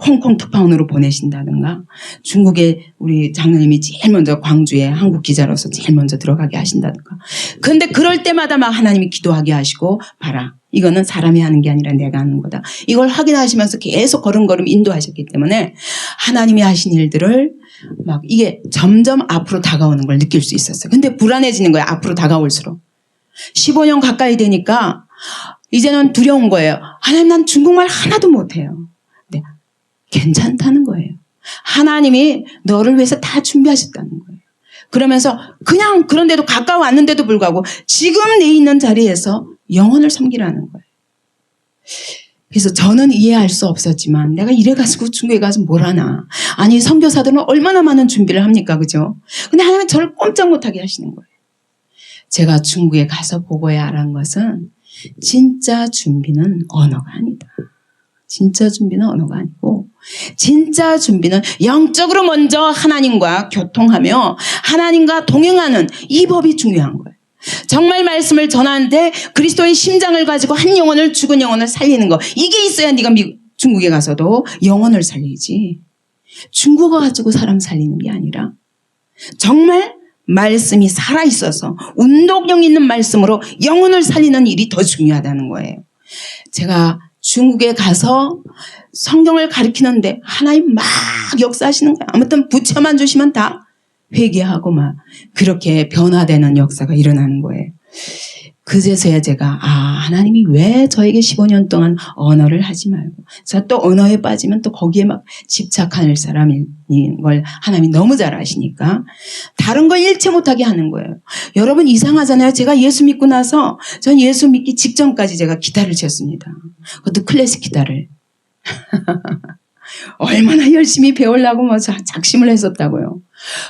홍콩 특파원으로 보내신다든가 중국에 우리 장로님이 제일 먼저 광주에 한국 기자로서 제일 먼저 들어가게 하신다든가. 그런데 그럴 때마다 막 하나님이 기도하게 하시고 봐라. 이거는 사람이 하는 게 아니라 내가 하는 거다. 이걸 확인하시면서 계속 걸음걸음 인도하셨기 때문에 하나님이 하신 일들을 막 이게 점점 앞으로 다가오는 걸 느낄 수 있었어요. 근데 불안해지는 거예요. 앞으로 다가올수록. 15년 가까이 되니까 이제는 두려운 거예요. 하나님 난 중국말 하나도 못해요. 네. 괜찮다는 거예요. 하나님이 너를 위해서 다 준비하셨다는 거예요. 그러면서 그냥 그런데도 가까워 왔는데도 불구하고 지금 내 있는 자리에서 영혼을 섬기라는 거예요. 그래서 저는 이해할 수 없었지만 내가 이래가지고 중국에 가서 뭘 하나. 아니 선교사들은 얼마나 많은 준비를 합니까? 그죠? 근데 하나님은 저를 꼼짝 못하게 하시는 거예요. 제가 중국에 가서 보고야 알은 것은 진짜 준비는 언어가 아니다. 진짜 준비는 언어가 아니고 진짜 준비는 영적으로 먼저 하나님과 교통하며 하나님과 동행하는 이 법이 중요한 거예요. 정말 말씀을 전하는데 그리스도의 심장을 가지고 한 영혼을 죽은 영혼을 살리는 거. 이게 있어야 네가 중국에 가서도 영혼을 살리지. 중국어 가지고 사람 살리는 게 아니라 정말 말씀이 살아있어서 운동력 있는 말씀으로 영혼을 살리는 일이 더 중요하다는 거예요. 제가 중국에 가서 성경을 가르치는데 하나님 막 역사하시는 거예요. 아무튼 부처만 주시면 다 회개하고 막 그렇게 변화되는 역사가 일어나는 거예요. 그제서야 제가 하나님이 왜 저에게 15년 동안 언어를 하지 말고 저 또 언어에 빠지면 또 거기에 막 집착할 사람인 걸 하나님이 너무 잘 아시니까 다른 걸 일체 못하게 하는 거예요. 여러분 이상하잖아요. 제가 예수 믿고 나서 전 예수 믿기 직전까지 제가 기타를 쳤습니다. 그것도 클래식 기타를. 얼마나 열심히 배우려고 뭐 작심을 했었다고요.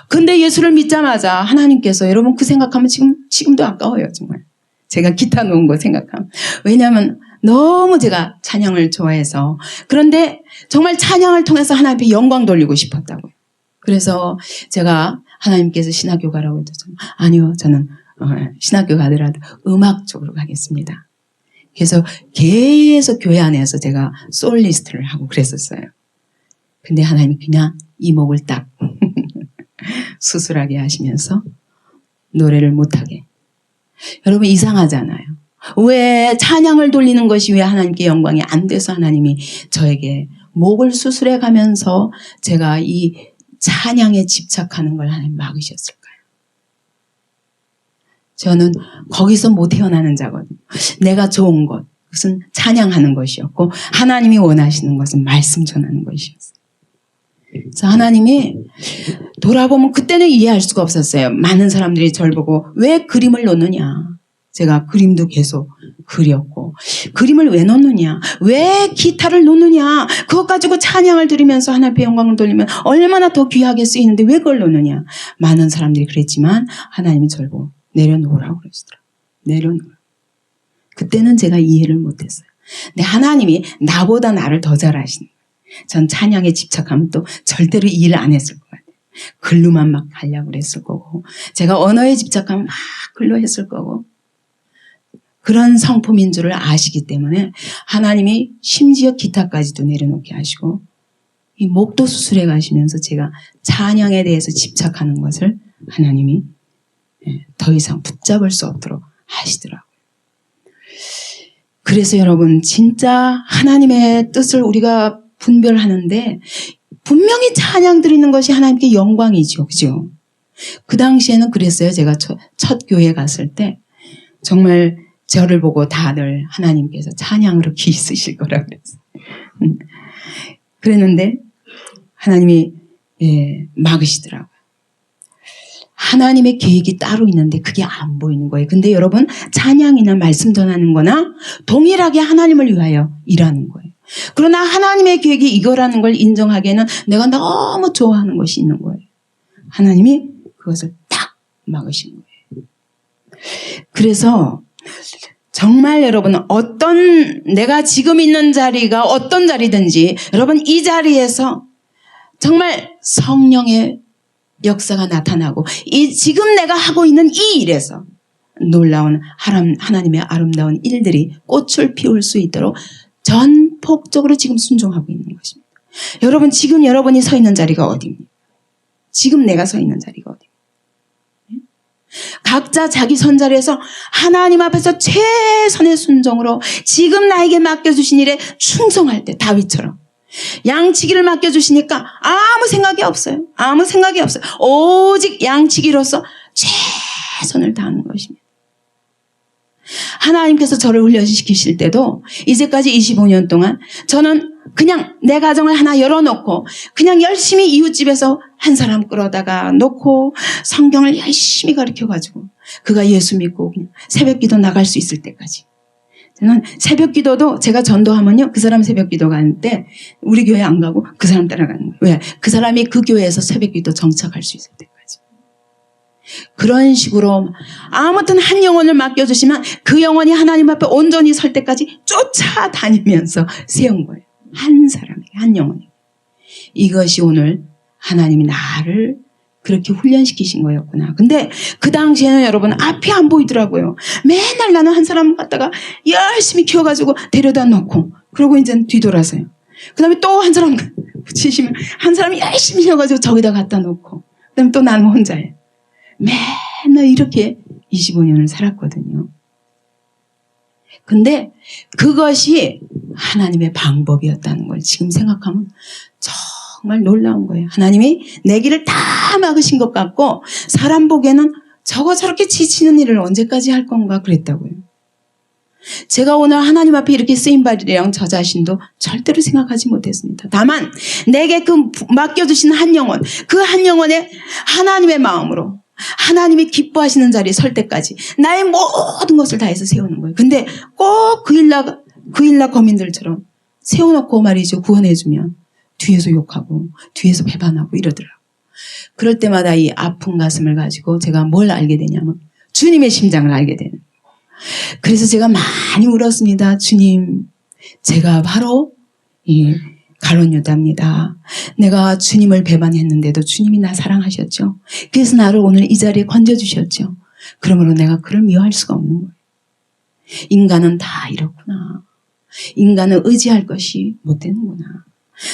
근데 예수를 믿자마자 하나님께서 여러분 그 생각하면 지금도 아까워요. 정말. 제가 기타 놓은 거 생각하면. 왜냐하면 너무 제가 찬양을 좋아해서. 그런데 정말 찬양을 통해서 하나님 앞에 영광 돌리고 싶었다고요. 그래서 제가 하나님께서 신학교 가라고 해도 아니요. 저는 신학교 가더라도 음악 쪽으로 가겠습니다. 그래서 계속 교회 안에서 제가 솔리스트를 하고 그랬었어요. 근데 하나님이 그냥 이목을 딱 수술하게 하시면서 노래를 못하게. 여러분 이상하잖아요. 왜 찬양을 돌리는 것이 왜 하나님께 영광이 안 돼서 하나님이 저에게 목을 수술해 가면서 제가 이 찬양에 집착하는 걸 하나님 막으셨을까요? 저는 거기서 못 태어나는 자거든요. 내가 좋은 것, 그것은 찬양하는 것이었고 하나님이 원하시는 것은 말씀 전하는 것이었어요. 그래서 하나님이 돌아보면 그때는 이해할 수가 없었어요. 많은 사람들이 저를 보고 왜 그림을 놓느냐. 제가 그림도 계속 그렸고 그림을 왜 놓느냐. 왜 기타를 놓느냐. 그것 가지고 찬양을 드리면서 하나님의 영광을 돌리면 얼마나 더 귀하게 쓰이는데 왜 그걸 놓느냐. 많은 사람들이 그랬지만 하나님이 저를 보고 내려놓으라고 그러시더라고요. 내려놓으라고. 그때는 제가 이해를 못했어요. 근데 하나님이 나보다 나를 더 잘 아시는 거예요. 전 찬양에 집착하면 또 절대로 이 일 안 했을 것 같아요. 글로만 막 하려고 그랬을 거고 제가 언어에 집착하면 막 글로 했을 거고 그런 성품인 줄을 아시기 때문에 하나님이 심지어 기타까지도 내려놓게 하시고 이 목도 수술해 가시면서 제가 찬양에 대해서 집착하는 것을 하나님이 더 이상 붙잡을 수 없도록 하시더라고요. 그래서 여러분 진짜 하나님의 뜻을 우리가 분별하는데 분명히 찬양 드리는 것이 하나님께 영광이죠. 그죠? 그 당시에는 그랬어요. 제가 첫 교회 갔을 때 정말 저를 보고 다들 하나님께서 찬양으로 기 쓰실 거라 그랬어요. 그랬는데 하나님이 막으시더라고요. 하나님의 계획이 따로 있는데 그게 안 보이는 거예요. 근데 여러분 찬양이나 말씀 전하는 거나 동일하게 하나님을 위하여 일하는 거예요. 그러나 하나님의 계획이 이거라는 걸 인정하기에는 내가 너무 좋아하는 것이 있는 거예요. 하나님이 그것을 딱 막으신 거예요. 그래서 정말 여러분 내가 지금 있는 자리가 어떤 자리든지 여러분 이 자리에서 정말 성령의 역사가 나타나고 지금 내가 하고 있는 이 일에서 놀라운 하나님의 아름다운 일들이 꽃을 피울 수 있도록 전폭적으로 지금 순종하고 있는 것입니다. 여러분 지금 여러분이 서 있는 자리가 어디입니까? 지금 내가 서 있는 자리가 어디입니까? 각자 자기 선자리에서 하나님 앞에서 최선의 순종으로 지금 나에게 맡겨주신 일에 충성할 때 다윗처럼 양치기를 맡겨주시니까 아무 생각이 없어요. 아무 생각이 없어요. 오직 양치기로서 최선을 다하는 것입니다. 하나님께서 저를 훈련시키실 때도 이제까지 25년 동안 저는 그냥 내 가정을 하나 열어놓고 그냥 열심히 이웃집에서 한 사람 끌어다가 놓고 성경을 열심히 가르쳐가지고 그가 예수 믿고 그냥 새벽기도 나갈 수 있을 때까지 저는 새벽기도도 제가 전도하면요 그 사람 새벽기도 가는데 우리 교회 안 가고 그 사람 따라가는 거예요. 왜? 그 사람이 그 교회에서 새벽기도 정착할 수 있을 때까지. 그런 식으로 아무튼 한 영혼을 맡겨주시면 그 영혼이 하나님 앞에 온전히 설 때까지 쫓아다니면서 세운 거예요. 한 사람에게, 한 영혼에게. 이것이 오늘 하나님이 나를 그렇게 훈련시키신 거였구나. 근데 그 당시에는 여러분 앞이 안 보이더라고요. 맨날 나는 한 사람 갖다가 열심히 키워가지고 데려다 놓고 그러고 이제 뒤돌아서요. 그 다음에 또 한 사람 붙이시면 한 사람이 열심히 키워가지고 저기다 갖다 놓고 그 다음에 또 나는 혼자예요. 맨날 이렇게 25년을 살았거든요. 근데 그것이 하나님의 방법이었다는 걸 지금 생각하면 정말 놀라운 거예요. 하나님이 내 길을 다 막으신 것 같고 사람 보기에는 저렇게 지치는 일을 언제까지 할 건가 그랬다고요. 제가 오늘 하나님 앞에 이렇게 쓰임받으리랑 저 자신도 절대로 생각하지 못했습니다. 다만 내게 그 맡겨주신 한 영혼, 그 한 영혼의 하나님의 마음으로 하나님이 기뻐하시는 자리에 설 때까지 나의 모든 것을 다해서 세우는 거예요. 근데 꼭 그 일라 거민들처럼 세워놓고 말이죠. 구원해주면 뒤에서 욕하고 뒤에서 배반하고 이러더라고요. 그럴 때마다 이 아픈 가슴을 가지고 제가 뭘 알게 되냐면 주님의 심장을 알게 되는 거예요. 그래서 제가 많이 울었습니다. 주님, 제가 바로 이 가룟 유다입니다. 내가 주님을 배반했는데도 주님이 나 사랑하셨죠. 그래서 나를 오늘 이 자리에 건져주셨죠. 그러므로 내가 그를 미워할 수가 없는 거예요. 인간은 다 이렇구나. 인간은 의지할 것이 못 되는구나.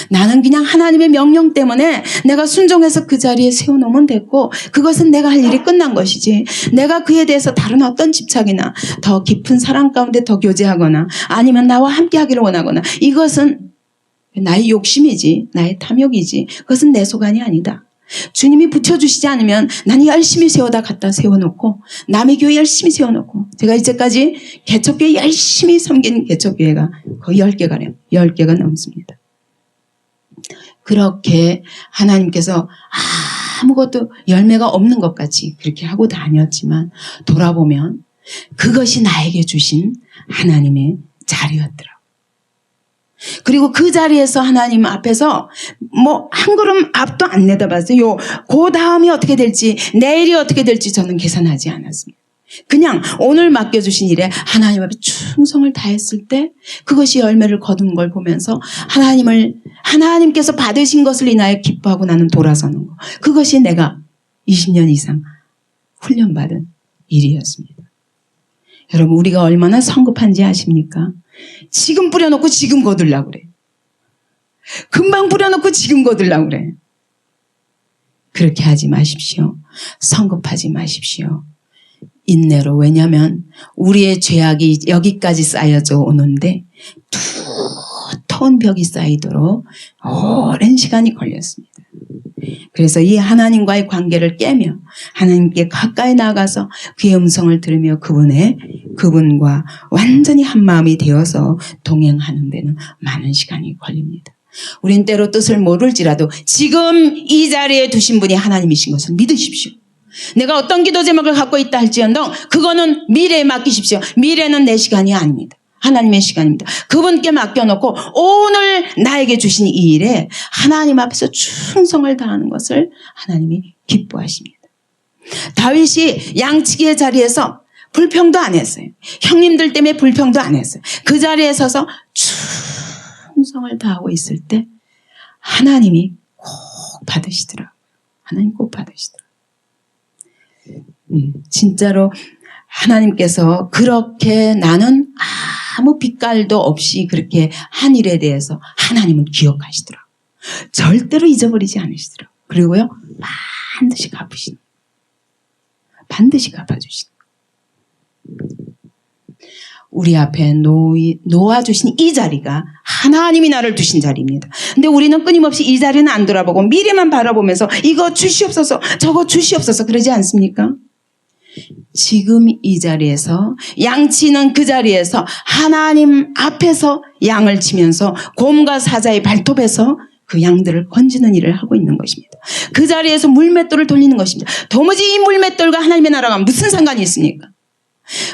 나는 그냥 하나님의 명령 때문에 내가 순종해서 그 자리에 세워놓으면 됐고 그것은 내가 할 일이 끝난 것이지 내가 그에 대해서 다른 어떤 집착이나 더 깊은 사랑 가운데 더 교제하거나 아니면 나와 함께 하기를 원하거나 이것은 나의 욕심이지 나의 탐욕이지 그것은 내 소관이 아니다. 주님이 붙여주시지 않으면 나는 열심히 세워다 갖다 세워놓고 남의 교회 열심히 세워놓고 제가 이제까지 개척교회 열심히 섬긴 개척교회가 거의 10개가래요. 10개가 넘습니다. 그렇게 하나님께서 아무것도 열매가 없는 것 같이 그렇게 하고 다녔지만 돌아보면 그것이 나에게 주신 하나님의 자리였더라고요. 그리고 그 자리에서 하나님 앞에서 뭐 한 걸음 앞도 안 내다봤어요. 그 다음이 어떻게 될지 내일이 어떻게 될지 저는 계산하지 않았습니다. 그냥 오늘 맡겨주신 일에 하나님 앞에 충성을 다했을 때 그것이 열매를 거둔 걸 보면서 하나님께서 받으신 것을 인하여 기뻐하고 나는 돌아서는 거. 그것이 내가 20년 이상 훈련받은 일이었습니다. 여러분 우리가 얼마나 성급한지 아십니까? 지금 뿌려놓고 지금 거두려고 그래. 금방 뿌려놓고 지금 거두려고 그래. 그렇게 하지 마십시오. 성급하지 마십시오. 인내로. 왜냐하면 우리의 죄악이 여기까지 쌓여져 오는데 두터운 벽이 쌓이도록 오랜 시간이 걸렸습니다. 그래서 이 하나님과의 관계를 깨며 하나님께 가까이 나가서 그의 음성을 들으며 그분과 완전히 한마음이 되어서 동행하는 데는 많은 시간이 걸립니다. 우린 때로 뜻을 모를지라도 지금 이 자리에 두신 분이 하나님이신 것을 믿으십시오. 내가 어떤 기도 제목을 갖고 있다 할지언정 그거는 미래에 맡기십시오. 미래는 내 시간이 아닙니다. 하나님의 시간입니다. 그분께 맡겨놓고 오늘 나에게 주신 이 일에 하나님 앞에서 충성을 다하는 것을 하나님이 기뻐하십니다. 다윗이 양치기의 자리에서 불평도 안 했어요. 형님들 때문에 불평도 안 했어요. 그 자리에 서서 충성을 다하고 있을 때 하나님이 꼭 받으시더라고요. 하나님 꼭 받으시더라고요. 진짜로 하나님께서 그렇게 나는 아무 빛깔도 없이 그렇게 한 일에 대해서 하나님은 기억하시더라고요. 절대로 잊어버리지 않으시더라고요. 그리고요, 반드시 갚으시는 거예요. 반드시 갚아주시는 거예요. 우리 앞에 놓아주신 이 자리가 하나님이 나를 두신 자리입니다. 근데 우리는 끊임없이 이 자리는 안 돌아보고 미래만 바라보면서 이거 주시옵소서, 저거 주시옵소서 그러지 않습니까? 지금 이 자리에서 양치는 그 자리에서 하나님 앞에서 양을 치면서 곰과 사자의 발톱에서 그 양들을 건지는 일을 하고 있는 것입니다. 그 자리에서 물맷돌을 돌리는 것입니다. 도무지 이 물맷돌과 하나님의 나라가 무슨 상관이 있습니까?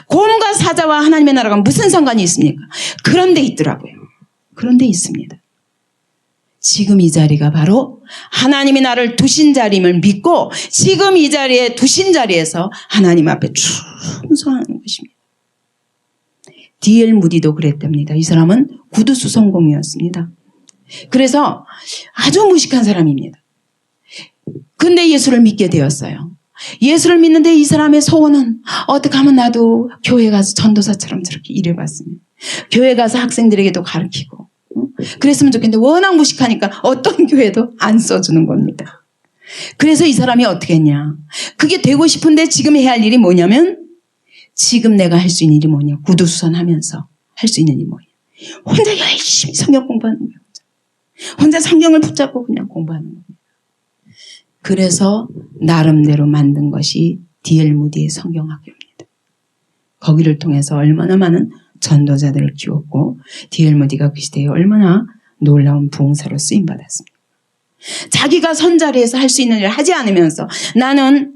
곰과 사자와 하나님의 나라가 무슨 상관이 있습니까? 그런 데 있더라고요. 그런 데 있습니다. 지금 이 자리가 바로 하나님이 나를 두신 자리임을 믿고 지금 이 자리에 두신 자리에서 하나님 앞에 충성하는 것입니다. D.L. 무디도 그랬답니다. 이 사람은 구두수 성공이었습니다. 그래서 아주 무식한 사람입니다. 근데 예수를 믿게 되었어요. 예수를 믿는데 이 사람의 소원은 어떻게 하면 나도 교회 가서 전도사처럼 저렇게 일해봤으면 교회 가서 학생들에게도 가르치고 그랬으면 좋겠는데 워낙 무식하니까 어떤 교회도 안 써주는 겁니다. 그래서 이 사람이 어떻게 했냐. 그게 되고 싶은데 지금 해야 할 일이 뭐냐면 지금 내가 할 수 있는 일이 뭐냐. 구두수선하면서 할 수 있는 일이 뭐냐. 혼자 열심히 성경 공부하는 거예요. 혼자 성경을 붙잡고 그냥 공부하는 겁니다. 그래서 나름대로 만든 것이 D.L. 무디의 성경학교입니다. 거기를 통해서 얼마나 많은 전도자들을 키웠고 D.L. 무디가 그 시대에 얼마나 놀라운 부흥사로 쓰임받았습니다. 자기가 선자리에서 할 수 있는 일을 하지 않으면서 나는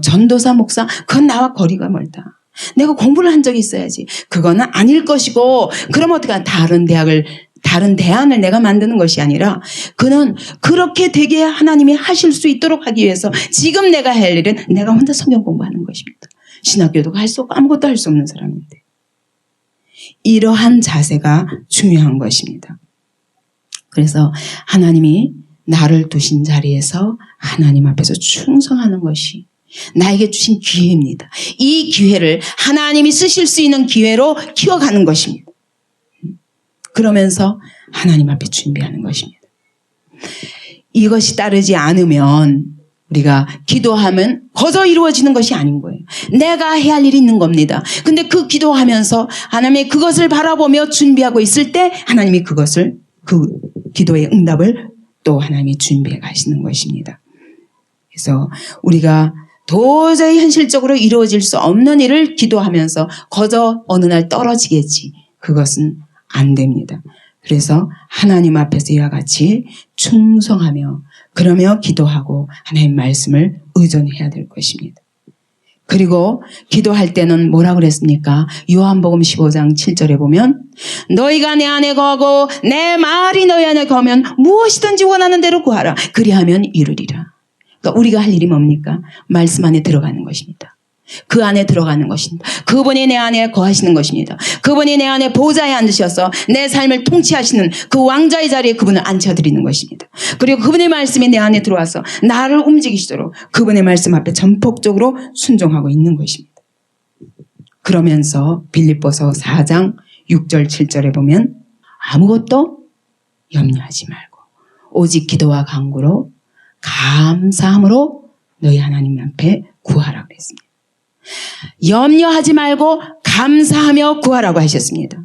전도사 목사 그건 나와 거리가 멀다. 내가 공부를 한 적이 있어야지. 그거는 아닐 것이고 그럼 어떡하나 다른 대안을 내가 만드는 것이 아니라 그는 그렇게 되게 하나님이 하실 수 있도록 하기 위해서 지금 내가 할 일은 내가 혼자 성경 공부하는 것입니다. 신학교도 갈 수 없고 아무것도 할 수 없는 사람인데 이러한 자세가 중요한 것입니다. 그래서 하나님이 나를 두신 자리에서 하나님 앞에서 충성하는 것이 나에게 주신 기회입니다. 이 기회를 하나님이 쓰실 수 있는 기회로 키워가는 것입니다. 그러면서 하나님 앞에 준비하는 것입니다. 이것이 따르지 않으면 우리가 기도하면 거저 이루어지는 것이 아닌 거예요. 내가 해야 할 일이 있는 겁니다. 근데 그 기도하면서 하나님이 그것을 바라보며 준비하고 있을 때 하나님이 그 기도의 응답을 또 하나님이 준비해 가시는 것입니다. 그래서 우리가 도저히 현실적으로 이루어질 수 없는 일을 기도하면서 거저 어느 날 떨어지겠지. 그것은 안 됩니다. 그래서 하나님 앞에서 이와 같이 충성하며 그러며 기도하고 하나님 말씀을 의존해야 될 것입니다. 그리고 기도할 때는 뭐라 그랬습니까? 요한복음 15장 7절에 보면 너희가 내 안에 거하고 내 말이 너희 안에 거하면 무엇이든지 원하는 대로 구하라. 그리하면 이루리라. 그러니까 우리가 할 일이 뭡니까? 말씀 안에 들어가는 것입니다. 그 안에 들어가는 것입니다. 그분이 내 안에 거하시는 것입니다. 그분이 내 안에 보좌에 앉으셔서 내 삶을 통치하시는 그 왕자의 자리에 그분을 앉혀드리는 것입니다. 그리고 그분의 말씀이 내 안에 들어와서 나를 움직이시도록 그분의 말씀 앞에 전폭적으로 순종하고 있는 것입니다. 그러면서 빌립보서 4장 6절 7절에 보면 아무것도 염려하지 말고 오직 기도와 간구로 감사함으로 너희 하나님 앞에 구하라 그랬습니다. 염려하지 말고 감사하며 구하라고 하셨습니다.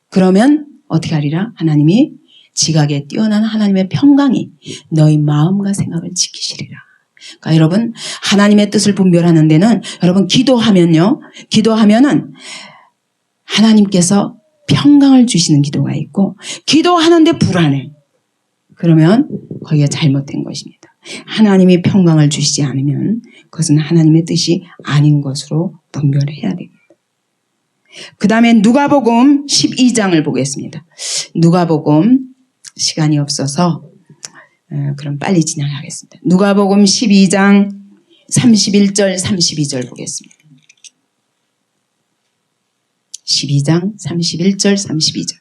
그러면 어떻게 하리라? 하나님이 지각에 뛰어난 하나님의 평강이 너희 마음과 생각을 지키시리라. 그러니까 여러분, 하나님의 뜻을 분별하는 데는 여러분 기도하면은 하나님께서 평강을 주시는 기도가 있고, 기도하는데 불안해. 그러면 거기가 잘못된 것입니다. 하나님이 평강을 주시지 않으면 그것은 하나님의 뜻이 아닌 것으로 분별해야 됩니다. 그 다음에 누가복음 12장을 보겠습니다. 누가복음 시간이 없어서 그럼 빨리 진행하겠습니다. 누가복음 12장 31절 32절 보겠습니다. 12장 31절 32절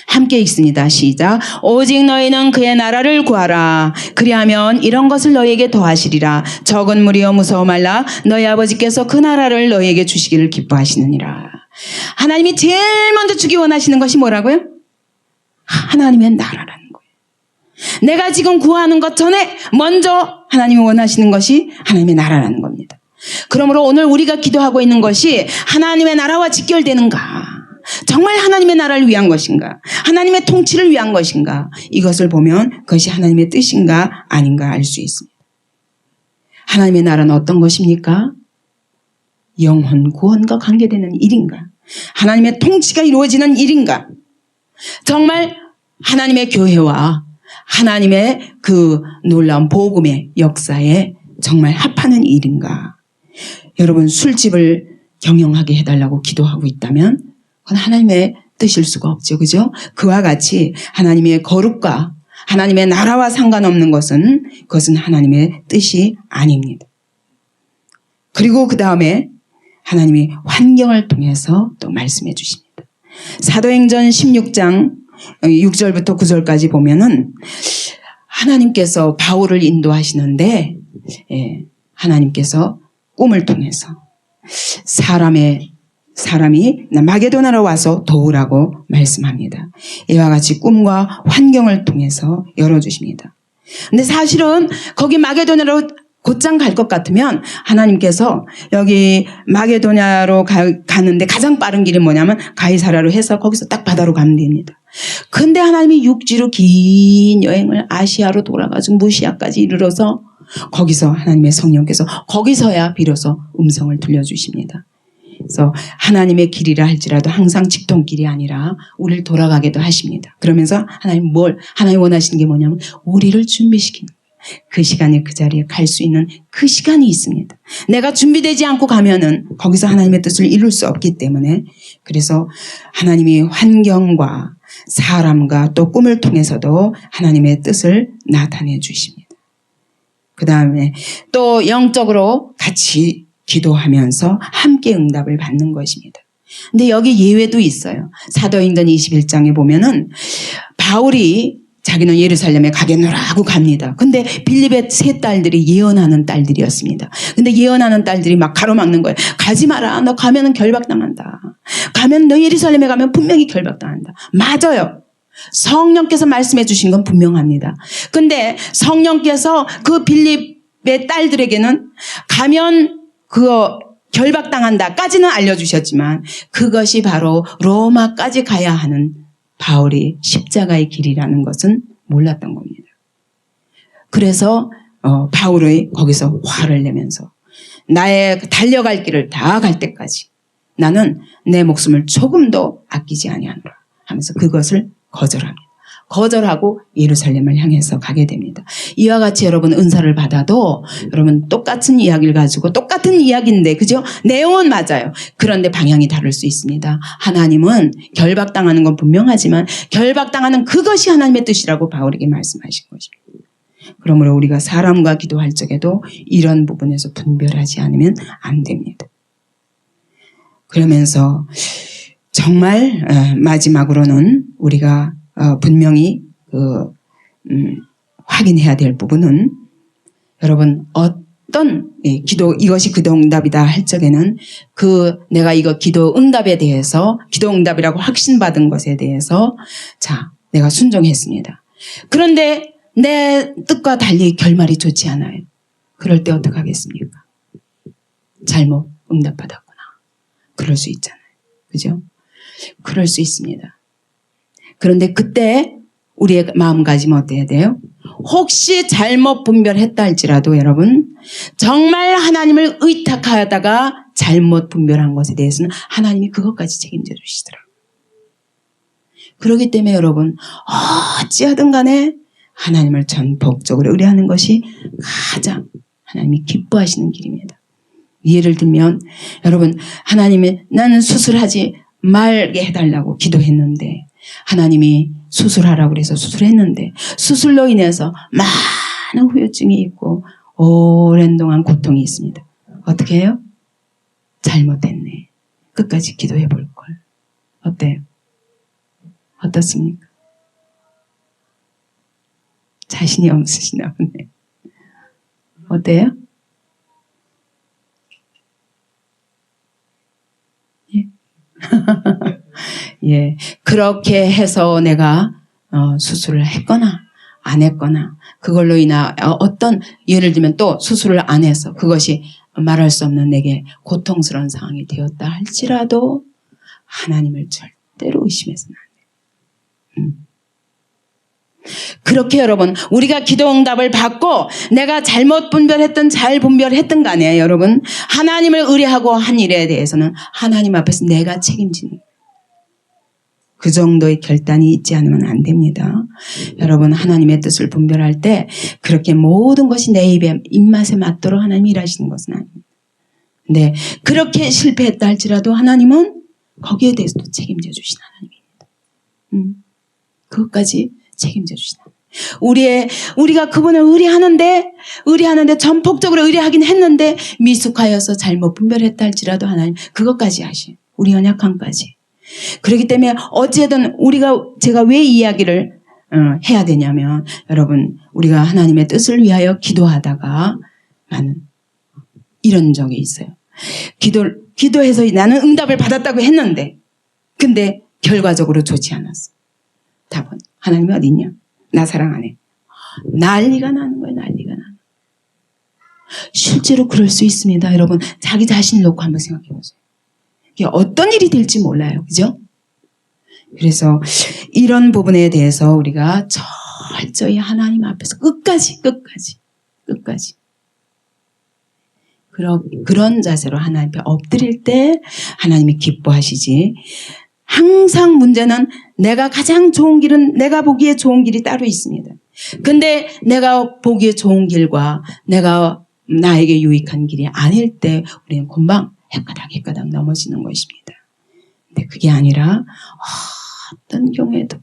함께 읽습니다. 시작. 오직 너희는 그의 나라를 구하라. 그리하면 이런 것을 너희에게 더하시리라. 적은 무리여 무서워 말라. 너희 아버지께서 그 나라를 너희에게 주시기를 기뻐하시느니라. 하나님이 제일 먼저 주기 원하시는 것이 뭐라고요? 하나님의 나라라는 거예요. 내가 지금 구하는 것 전에 먼저 하나님이 원하시는 것이 하나님의 나라라는 겁니다. 그러므로 오늘 우리가 기도하고 있는 것이 하나님의 나라와 직결되는가? 정말 하나님의 나라를 위한 것인가? 하나님의 통치를 위한 것인가? 이것을 보면 그것이 하나님의 뜻인가 아닌가 알 수 있습니다. 하나님의 나라는 어떤 것입니까? 영혼 구원과 관계되는 일인가? 하나님의 통치가 이루어지는 일인가? 정말 하나님의 교회와 하나님의 그 놀라운 복음의 역사에 정말 합하는 일인가? 여러분, 술집을 경영하게 해달라고 기도하고 있다면 그건 하나님의 뜻일 수가 없죠. 그죠? 그와 같이 하나님의 거룩과 하나님의 나라와 상관없는 것은 그것은 하나님의 뜻이 아닙니다. 그리고 그 다음에 하나님이 환경을 통해서 또 말씀해 주십니다. 사도행전 16장 6절부터 9절까지 보면은 하나님께서 바울을 인도하시는데 하나님께서 꿈을 통해서 사람이 마게도나로 와서 도우라고 말씀합니다. 이와 같이 꿈과 환경을 통해서 열어주십니다. 근데 사실은 거기 마게도나로 곧장 갈 것 같으면 하나님께서 여기 마게도냐로 가는데 가장 빠른 길이 뭐냐면 가이사라로 해서 거기서 딱 바다로 가면 됩니다. 근데 하나님이 육지로 긴 여행을 아시아로 돌아가지고 무시아까지 이르러서 거기서 하나님의 성령께서 거기서야 비로소 음성을 들려주십니다. 그래서 하나님의 길이라 할지라도 항상 직통길이 아니라 우리를 돌아가게도 하십니다. 그러면서 하나님 원하시는 게 뭐냐면 우리를 준비시키는 거예요. 그 시간에 그 자리에 갈 수 있는 그 시간이 있습니다. 내가 준비되지 않고 가면은 거기서 하나님의 뜻을 이룰 수 없기 때문에, 그래서 하나님이 환경과 사람과 또 꿈을 통해서도 하나님의 뜻을 나타내 주십니다. 그 다음에 또 영적으로 같이 기도하면서 함께 응답을 받는 것입니다. 근데 여기 예외도 있어요. 사도행전 21장에 보면은 바울이 자기는 예루살렘에 가겠노라고 갑니다. 근데 빌립의 세 딸들이 예언하는 딸들이었습니다. 근데 예언하는 딸들이 막 가로막는 거예요. 가지 마라. 너 가면은 결박당한다. 너 예루살렘에 가면 분명히 결박당한다. 맞아요. 성령께서 말씀해 주신 건 분명합니다. 근데 성령께서 그 빌립의 딸들에게는 가면 그거 결박당한다까지는 알려주셨지만 그것이 바로 로마까지 가야 하는 바울이 십자가의 길이라는 것은 몰랐던 겁니다. 그래서 바울이 거기서 화를 내면서 나의 달려갈 길을 다 갈 때까지 나는 내 목숨을 조금도 아끼지 아니하노라 하면서 그것을 거절합니다. 거절하고 예루살렘을 향해서 가게 됩니다. 이와 같이 여러분 은사를 받아도 여러분 똑같은 이야기를 가지고 똑같은 이야기인데 그죠? 내용은 맞아요. 그런데 방향이 다를 수 있습니다. 하나님은 결박당하는 건 분명하지만 결박당하는 그것이 하나님의 뜻이라고 바울에게 말씀하신 것입니다. 그러므로 우리가 사람과 기도할 적에도 이런 부분에서 분별하지 않으면 안 됩니다. 그러면서 정말 마지막으로는 우리가 분명히 확인해야 될 부분은 여러분 어떤 이것이 기도 응답이다 할 적에는 내가 이거 기도 응답에 대해서 기도 응답이라고 확신받은 것에 대해서 내가 순종했습니다. 그런데 내 뜻과 달리 결말이 좋지 않아요. 그럴 때 어떡하겠습니까? 잘못 응답받았구나. 그럴 수 있잖아요. 그죠? 그럴 수 있습니다. 그런데 그때 우리의 마음가짐은 어때야 돼요? 혹시 잘못 분별했다 할지라도 여러분, 정말 하나님을 의탁하다가 잘못 분별한 것에 대해서는 하나님이 그것까지 책임져 주시더라고요. 그렇기 때문에 여러분, 어찌하든 간에 하나님을 전폭적으로 의뢰하는 것이 가장 하나님이 기뻐하시는 길입니다. 예를 들면 여러분, 하나님이 나는 수술하지 말게 해달라고 기도했는데 하나님이 수술하라고 그래서 수술했는데 수술로 인해서 많은 후유증이 있고 오랜 동안 고통이 있습니다. 어떻게 해요? 잘못했네. 끝까지 기도해 볼 걸. 어때요? 어떻습니까? 자신이 없으시나 보네. 어때요? 예. 예. 그렇게 해서 내가 수술을 했거나 안 했거나 그걸로 인한 어떤 예를 들면 또 수술을 안 해서 그것이 말할 수 없는 내게 고통스러운 상황이 되었다 할지라도 하나님을 절대로 의심해서는 안 돼요. 그렇게 여러분 우리가 기도 응답을 받고 내가 잘못 분별했든 잘 분별했든 간에 여러분 하나님을 의뢰하고 한 일에 대해서는 하나님 앞에서 내가 책임지는 거예요. 그 정도의 결단이 있지 않으면 안 됩니다. 여러분 하나님의 뜻을 분별할 때 그렇게 모든 것이 내 입맛에 맞도록 하나님이 일하시는 것은 아닙니다. 근데 그렇게 실패했다 할지라도 하나님은 거기에 대해서도 책임져 주신 하나님입니다. 그것까지 책임져 주시나. 우리가 그분을 의뢰하는데 전폭적으로 의뢰하긴 했는데 미숙하여서 잘못 분별했다 할지라도 하나님 그것까지 하시. 우리 연약함까지. 그렇기 때문에 어찌든 제가 왜 이 이야기를 해야 되냐면 여러분 우리가 하나님의 뜻을 위하여 기도하다가 나는 이런 적이 있어요. 기도해서 나는 응답을 받았다고 했는데 근데 결과적으로 좋지 않았어. 답은 하나님이 어디 있냐? 나 사랑 안 해. 난리가 나는 거예요. 난리가 나는. 실제로 그럴 수 있습니다. 여러분 자기 자신을 놓고 한번 생각해 보세요. 이게 어떤 일이 될지 몰라요. 그죠? 그래서 이런 부분에 대해서 우리가 철저히 하나님 앞에서 끝까지 그런 자세로 하나님 앞에 엎드릴 때 하나님이 기뻐하시지. 항상 문제는 내가 가장 좋은 길은 내가 보기에 좋은 길이 따로 있습니다. 근데 내가 보기에 좋은 길과 내가 나에게 유익한 길이 아닐 때 우리는 금방 헷가닥 넘어지는 것입니다. 근데 그게 아니라 어떤 경우에도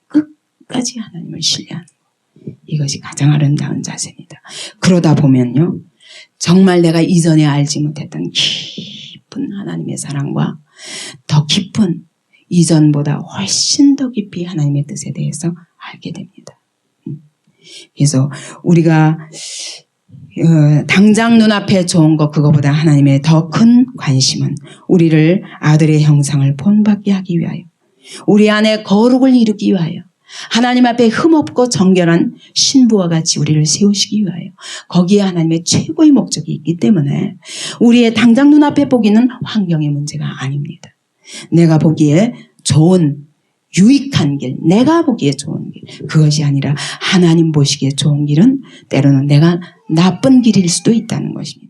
끝까지 하나님을 신뢰하는 것. 이것이 가장 아름다운 자세입니다. 그러다 보면요. 정말 내가 이전에 알지 못했던 깊은 하나님의 사랑과 더 깊은 이전보다 훨씬 더 깊이 하나님의 뜻에 대해서 알게 됩니다. 그래서 우리가 당장 눈앞에 좋은 것 그거보다 하나님의 더 큰 관심은 우리를 아들의 형상을 본받게 하기 위하여 우리 안에 거룩을 이루기 위하여 하나님 앞에 흠없고 정결한 신부와 같이 우리를 세우시기 위하여 거기에 하나님의 최고의 목적이 있기 때문에 우리의 당장 눈앞에 보기는 환경의 문제가 아닙니다. 내가 보기에 좋은 유익한 길, 내가 보기에 좋은 길 그것이 아니라 하나님 보시기에 좋은 길은 때로는 내가 나쁜 길일 수도 있다는 것입니다.